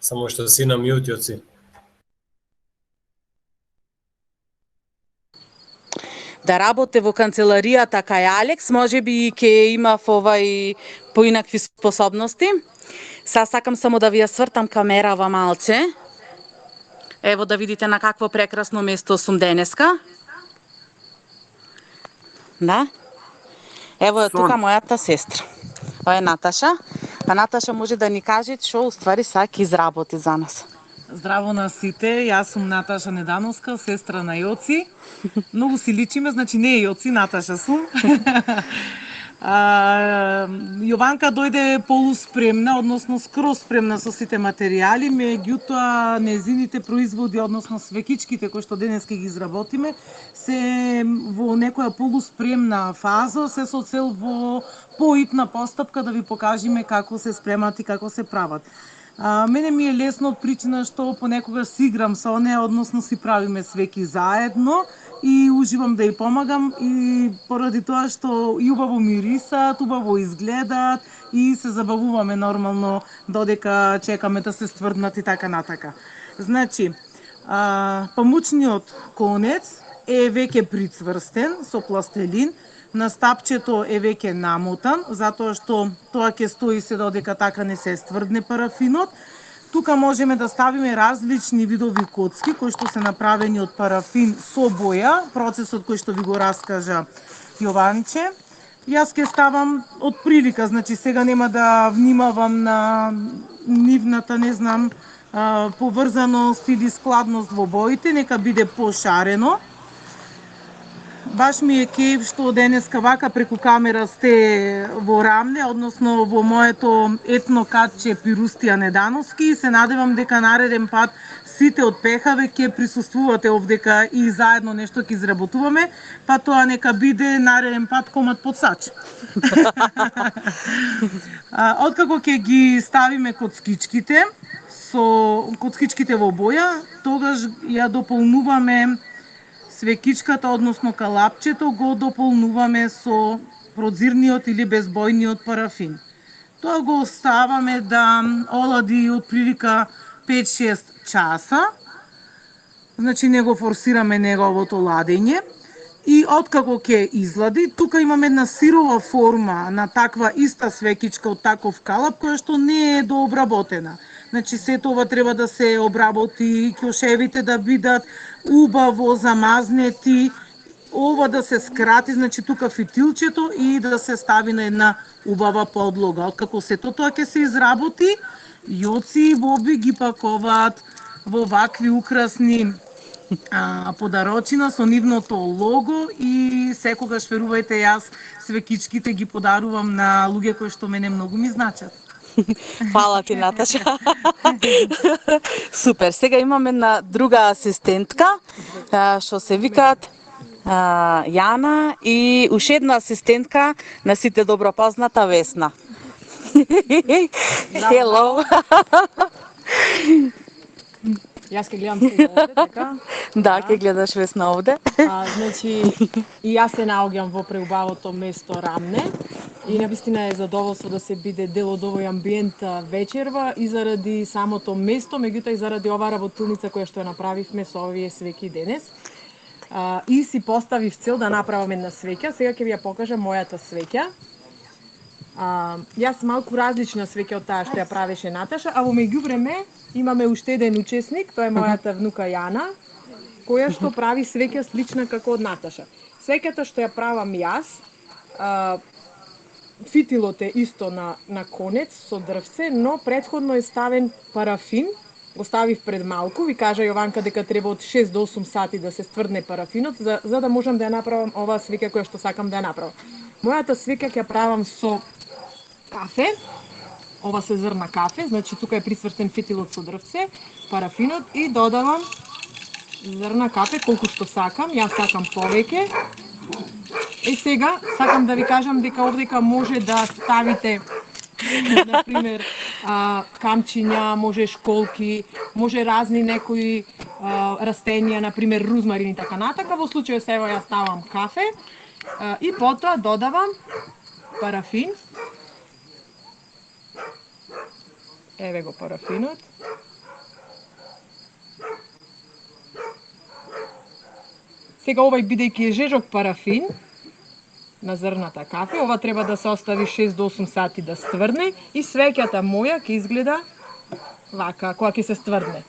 Само што си на мјут, Јоци. Да работе во канцеларијата кај Алекс, можеби и ќе имав поинакви способности. Сега сакам само да ви ја свртам камерава малце. Ево да видите на какво прекрасно место сум денеска. Да? Ево е тука мојата сестра. Ова е Наташа. А Наташа може да ни каже што уствари сега ќе изработи за нас. Здраво на сите, јас сум Наташа Недановска, сестра на Јоци. Многу си личиме, значи не е Јоци, Наташа сум. Јованка дојде полуспремна, односно скроз спремна со сите материјали, меѓутоа незините производи, односно свекичките кои што денес ќе ги изработиме, се во некоја полуспремна фаза, се со цел во поитна постапка да ви покажеме како се спремат и како се прават. Мене ми е лесно од причина што понекогаш си играм со неа, односно си правиме свеки заедно и уживам да ја помагам и поради тоа што и убаво мирисат, убаво изгледаат и се забавуваме нормално додека чекаме да се стврднат и така натака. Значи, памучниот конец е веќе прицврстен со пластелин, на стапчето е веќе намотан, затоа што тоа ќе стои се додека така не се стврдне парафинот. Тука можеме да ставиме различни видови коцки кои што се направени од парафин со боја, процесот кој што ви го раскажа Јованче. Јас ќе ставам од прилика, значи сега нема да внимавам на нивната, не знам, поврзаност или складност во боите, нека биде пошарено. Баш ми е кејф што денеска вака преку камера сте во Рамле, односно во моето етно катче Пирустија Недановски и се надевам дека нареден пат сите од Пехаве ќе присуствувате овдека и заедно нешто ќе изработуваме, па тоа нека биде нареден пат комат подсач. Откако ќе ги ставиме коцкичките во боја, тогаш ја дополнуваме свекичката, односно калапчето, го дополнуваме со прозирниот или безбојниот парафин. Тоа го оставаме да олади од прилика 5-6 часа. Значи не го форсираме неговото ладење. И откако ќе излади, тука имаме една сирова форма на таква иста свекичка од таков калап, која што не е дообработена. Значи сето ова треба да се обработи, ќошевите да бидат убаво замазнети, ова да се скрати, значи тука фитилчето и да се стави на една убава подлога. Откако сето тоа ќе се изработи, Јоци и Боби ги пакуваат во вакви украсни подарочина со нивното лого и секогаш верувајте јас свекичките ги подарувам на луѓе кои што мене многу ми значат. Фала ти, Наташа. Супер. Сега имаме една друга асистентка, што се викаат Јана и уште една асистентка на сите добро позната Весна. Hello. Јас ќе гледам сега овде, така? Да, ќе гледаш Весна овде. Значи, и јас се наоѓам во преубавото место Рамне и навистина е задоволство да се биде дел од овој амбиент вечерва и заради самото место, меѓутоа и заради оваа работилница која што ја направивме со овие свеки денес. И си поставив цел да направам една свеќа. Сега ќе ви ја покажам мојата свеќа. Јас малку различна свеќа од таа што ја правеше Наташа, а во меѓувреме имаме уште еден учесник, тоа е мојата внука Јана, која што прави свеќа слична како од Наташа. Свеќата што ја правам јас, фитилот е исто на конец со дрвце, но претходно е ставен парафин, го ставив пред малку, ви кажа Јованка дека треба од 6 до 8 сати да се стврдне парафинот, за да можам да ја направам оваа свеќа која што сакам да ја направам. Мојата свеќа ќе правам со кафе, ова се зрна кафе, значи тука е присвртен фитилот со дрвце, парафинот и додавам зрна кафе колку што сакам, јас сакам повеќе. И сега сакам да ви кажам дека овдека може да ставите например камчиња, може школки, може разни некои растенија, например рузмарин и така натака. Во случајот сега јас ставам кафе и потоа додавам парафин. Еве го парафинот. Сега овај бидејќи е жежок парафин на зрната кафе, ова треба да се остави 6 до 8 сати да стврдне и свеќата моја ќе изгледа вака кога ќе се стврдне.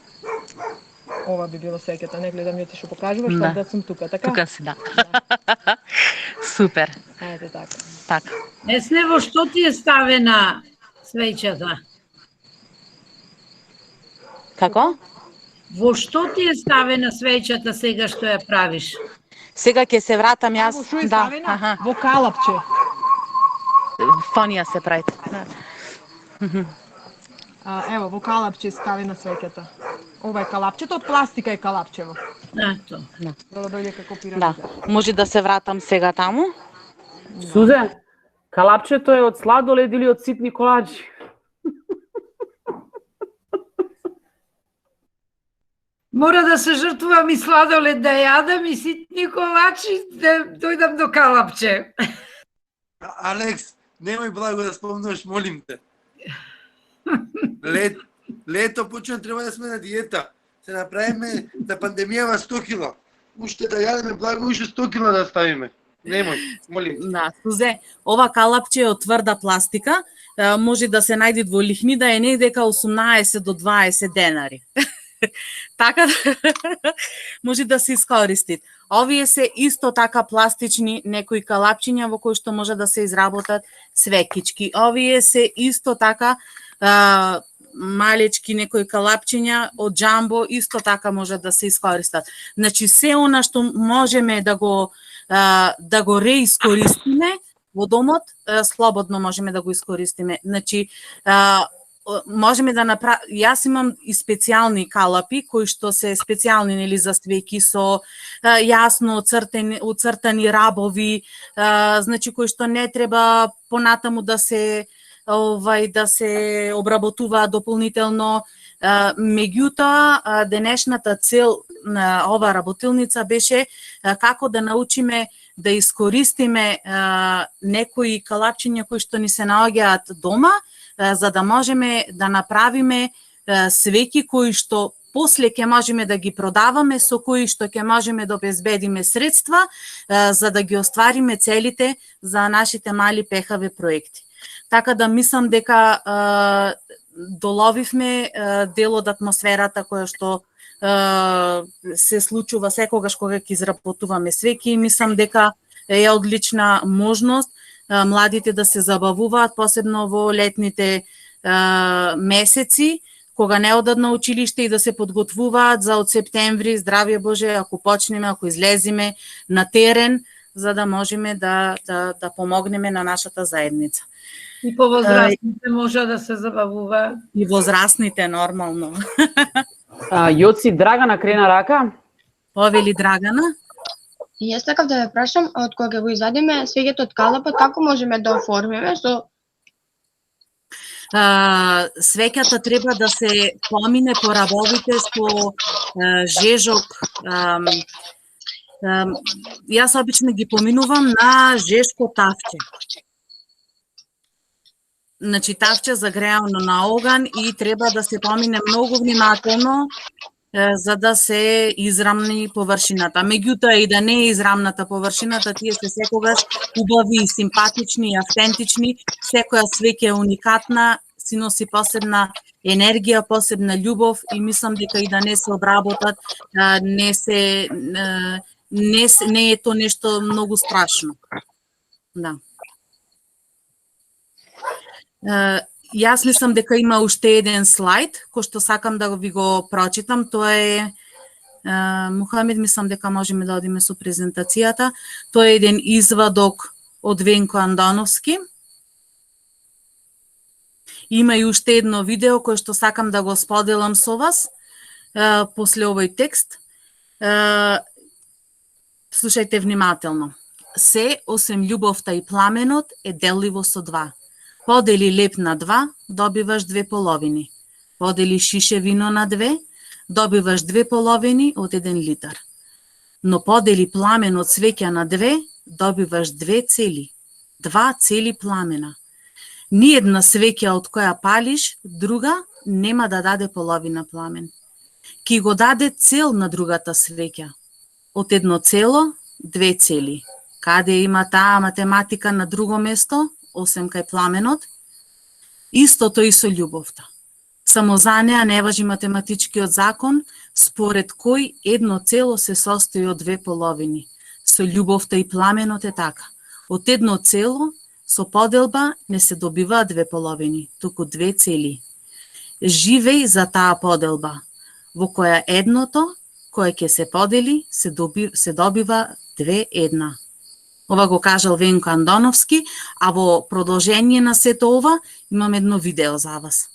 Ова би било свеќата, не гледам ја ти што покажуваш, да сум тука, така? Тука си, да. Супер. Ајде така. Така. Есне, во што ти е ставена свеќата? Како? Во што ти е ставена свеќата сега што ја правиш? Сега ќе се вратам јас. Во што е ставена? Во калапче. Фонија се прави. Ево, во калапче е ставена свеќата. Ова е калапчето, од пластика е калапчево. Ето. Да дојде како пирамида. Да. Може да се вратам сега таму? Сузе, калапчето е од сладолед или од ситни коладжи? Мора да се жртвувам и сладолед да јадам и ситни колачи да дојдам до калапче. Алекс, немој благо да спомнуваш, молим те. Лето почна, треба да сме на диета. Се направиме за пандемијава 100 кила. Уште да јадеме благо, уште 100 кила да ставиме. Немој, молим. Да, Сузе, ова калапче е од тврда пластика, може да се најде во лихни да е недека 18 до 20 денари. Така може да се искористи. Овие се исто така пластични некои калапчиња во кои што може да се изработат свекички. Овие се исто така малечки некои калапчиња од джамбо исто така може да се искористат. Значи се она што можеме да го реискористиме во домот, слободно можеме да го искористиме. Значи можеме да јас имам и специјални калапи кои што се специјални нели за свеќи со јасно оцртани рабови, значи кои што не треба понатаму да се обработува дополнително. Меѓутоа, денешната цел на ова работилница беше како да научиме да искористиме некои калапчиња кои што ни се наоѓаат дома, за да можеме да направиме свеќи кои што после ќе можеме да ги продаваме, со кои што ќе можеме да обезбедиме средства за да ги оствариме целите за нашите мали пехави проекти. Така да мислам дека доловивме дел од атмосферата која што се случува секогаш кога ќе изработуваме свеќи и мислам дека е одлична можност младите да се забавуваат, посебно во летните месеци, кога не одат на училиште и да се подготвуваат за од септември, здравје Боже, ако почнеме, ако излеземе на терен, за да можеме да помогнеме на нашата заедница. И по возрастните може да се забавува. И возрастните, нормално. Јоци, Драгана крена рака? Повели Драгана? И јас сакав да ве прашам, од кога го извадиме свеќето од калапот, како можеме да оформиме со свеќата треба да се помине по рабовите со жежок. Јас обично ги поминувам на жешко тавче. Значи тавче загреано на оган и треба да се помине многу внимателно за да се израмни површината. Меѓутоа и да не е израмната површината, тие се секогаш убави, симпатични и автентични. Секоја свеќа е уникатна, си носи посебна енергија, посебна љубов и мислам дека и да не се обработат, не е то нешто многу страшно. Да. Јас мислам дека има уште еден слайд, кој што сакам да ви го прочитам. Тоа е, Мухамед, мислам дека можеме да одиме со презентацијата. Тоа е еден извадок од Венко Андоновски. Има и уште едно видео кој што сакам да го споделам со вас после овој текст. Слушајте внимателно. Се, осем љубовта и пламенот, е деливо со два. Подели леп на два, добиваш две половини. Подели шише вино на две, добиваш две половини од 1 литар. Но подели пламен од свеќа на две, добиваш две цели. Два цели пламена. Ниедна свеќа од која палиш, друга нема да даде половина пламен. Ки го даде цел на другата свеќа. од 1,2 цели. Каде има таа математика на друго место, освен кај пламенот? Истото и со љубовта. Само за неа не важи математичкиот закон, според кој 1 се состои од 2 половини. Со љубовта и пламенот е така. Од 1 со поделба не се добиваат 2 половини, туку 2 цели. Живеј за таа поделба, во која едното, кое ќе се подели, се добива 2:1. Ова го кажал Венко Андоновски, а во продолжение на сето ова имам едно видео за вас.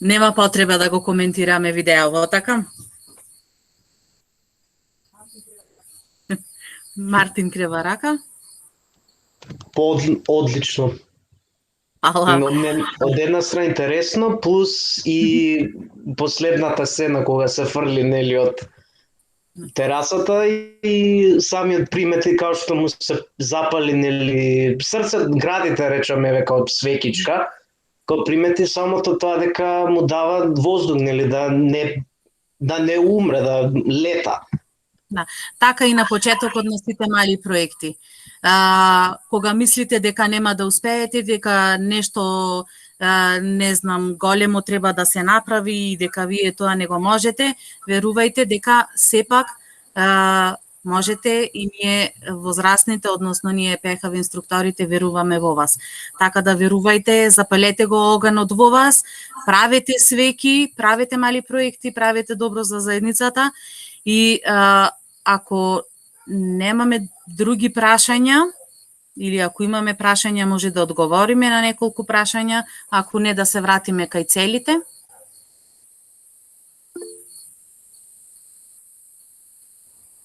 Нема потреба да го коментираме видеово, така? Мартин Креварака? Одлично. Ала. Но од една страна интересно, плюс и последната сцена кога се фрли нели од терасата и самиот примети како што му се запали нели срце градите речеме века од свекичка, кога примети самото тоа дека му дава воздух нели да не да не умре, да лета. Да. Така и на почетокот на сите мали проекти. Кога мислите дека нема да успеете, дека нешто не знам, големо треба да се направи и дека вие тоа не го можете, верувајте дека сепак можете и ние возрастните, односно ние ПХВ инструкторите веруваме во вас. Така да верувајте, запалете го оганот во вас, правете свеки, правете мали проекти, правете добро за заедницата и ако немаме други прашања, или ако имаме прашања, може да одговориме на неколку прашања, ако не да се вратиме кај целите.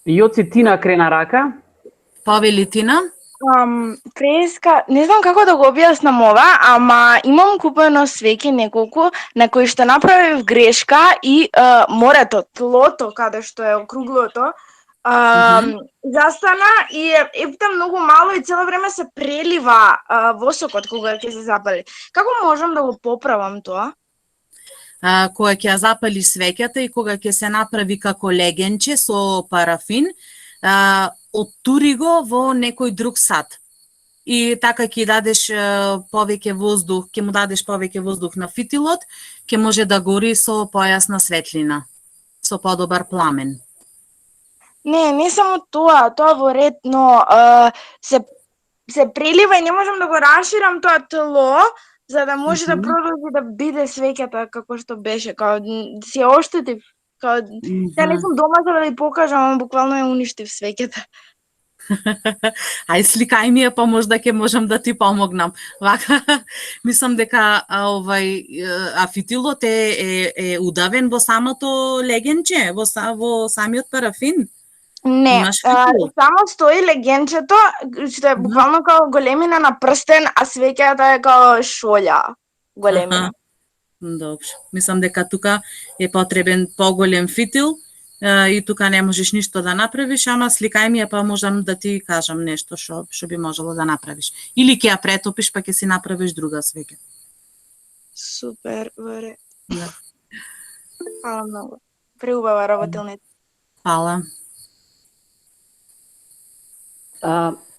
Јоци, Тина крена рака. Повели Тина. Преска, не знам како да го објаснам ова, ама имам купено свеќи неколку на кои што направив грешка и морето, тлото каде што е округлото, застана и епта многу мало и цело време се прелива восокот кога ќе се запали. Како можам да го поправам тоа? Кога ќе ја запалиш свеќата и кога ќе се направи како легенче со парафин, оттури го во некој друг сат. И така ќе дадеш повеќе воздух, ќе му дадеш повеќе воздух на фитилот, ќе може да гори со појасна светлина, со подобар пламен. Не само тоа во ред, но се прелива и не можам да го расширам тоа тло, за да може да продолжи да биде свеќата како што беше, као се оштетив, као ја не сум дома за да ви покажам, ама буквално ја уништив свеќата. Ај сликај ми ја, па можда ќе можам да ти помогнам. Вака, мислам дека фитилот е удавен во самото легенче, во самиот парафин. Не, само стои легенчето, што е буквално као големина на прстен, а свеќата е као шолја големина. Добро. Мислам дека тука е потребен поголем фитил и тука не можеш ништо да направиш, ама сликај ми ја, па можам да ти кажам нешто што би можело да направиш. Или ќе ја претопиш, па ќе си направиш друга свеќа. Супер, варе. Фала многу. Преубава работилница. Фала.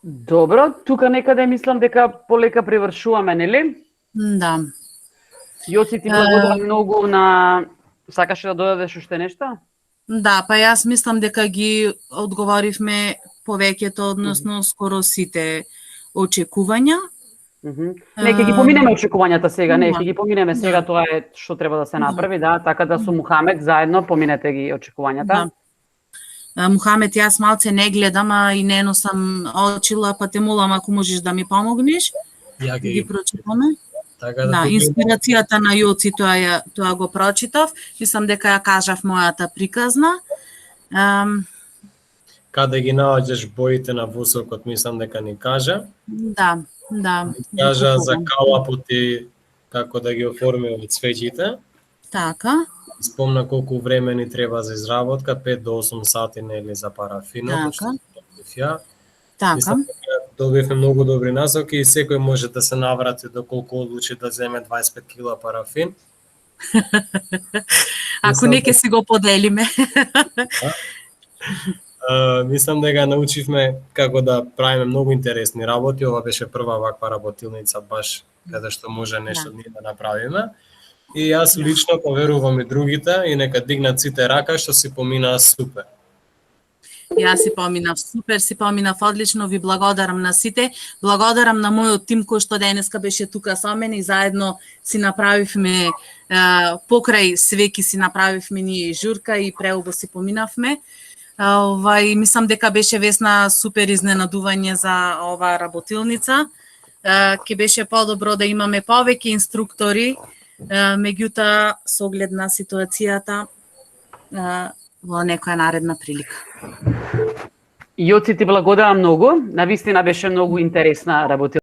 Добро, тука некаде мислам дека полека привршуваме, нели? Да. Јоци, ти благодарам многу на... Сакаш да додадеш уште нешто? Да, па јас мислам дека ги одговоривме повеќето, односно скоро сите очекувања. Не, ќе ги поминеме очекувањата сега, не, ќе ги поминеме сега, тоа е што треба да се направи, да, така да со Мухамед заедно поминете ги очекувањата. Мухамед, јас малце не гледам, а и не носам очила, па те молам ако можеш да ми помогнеш. Ја ги прочитаме. Така да, инспирацијата на Јоци, тоа го прочитав. Мислам дека ја кажав мојата приказна. Каде ги наоѓаш боите на восокот, мислам дека ни кажа. Да. Кажа за калапот и како да ги оформи цвеќите. Така. Спомна колку време ни треба за изработка, 5 до 8 сати нели за парафинот. Така. Добивме многу добри насоки и секој може да се наврати доколку одлучи да земе 25 кила парафин. Ако не ќе си го поделиме. Мислам дека научивме како да правиме многу интересни работи. Ова беше прва ваква работилница баш каде што може нешто ние да направиме. И јас лично поверувам и другите и нека дигнат сите рака што си поминаа супер. Јас си поминав супер, си поминав одлично, ви благодарам на сите. Благодарам на мојот тим кој што денеска беше тука со мене и заедно си направивме покрај свеки си направивме ние журка и преубо си поминавме. Мислам дека беше Весна супер изненадување за оваа работилница. Ке беше подобро да имаме повеќе инструктори, меѓутоа со оглед на ситуацијата во некоја наредна прилика. Јоци, ти благодарам многу. Навистина беше многу интересна работа.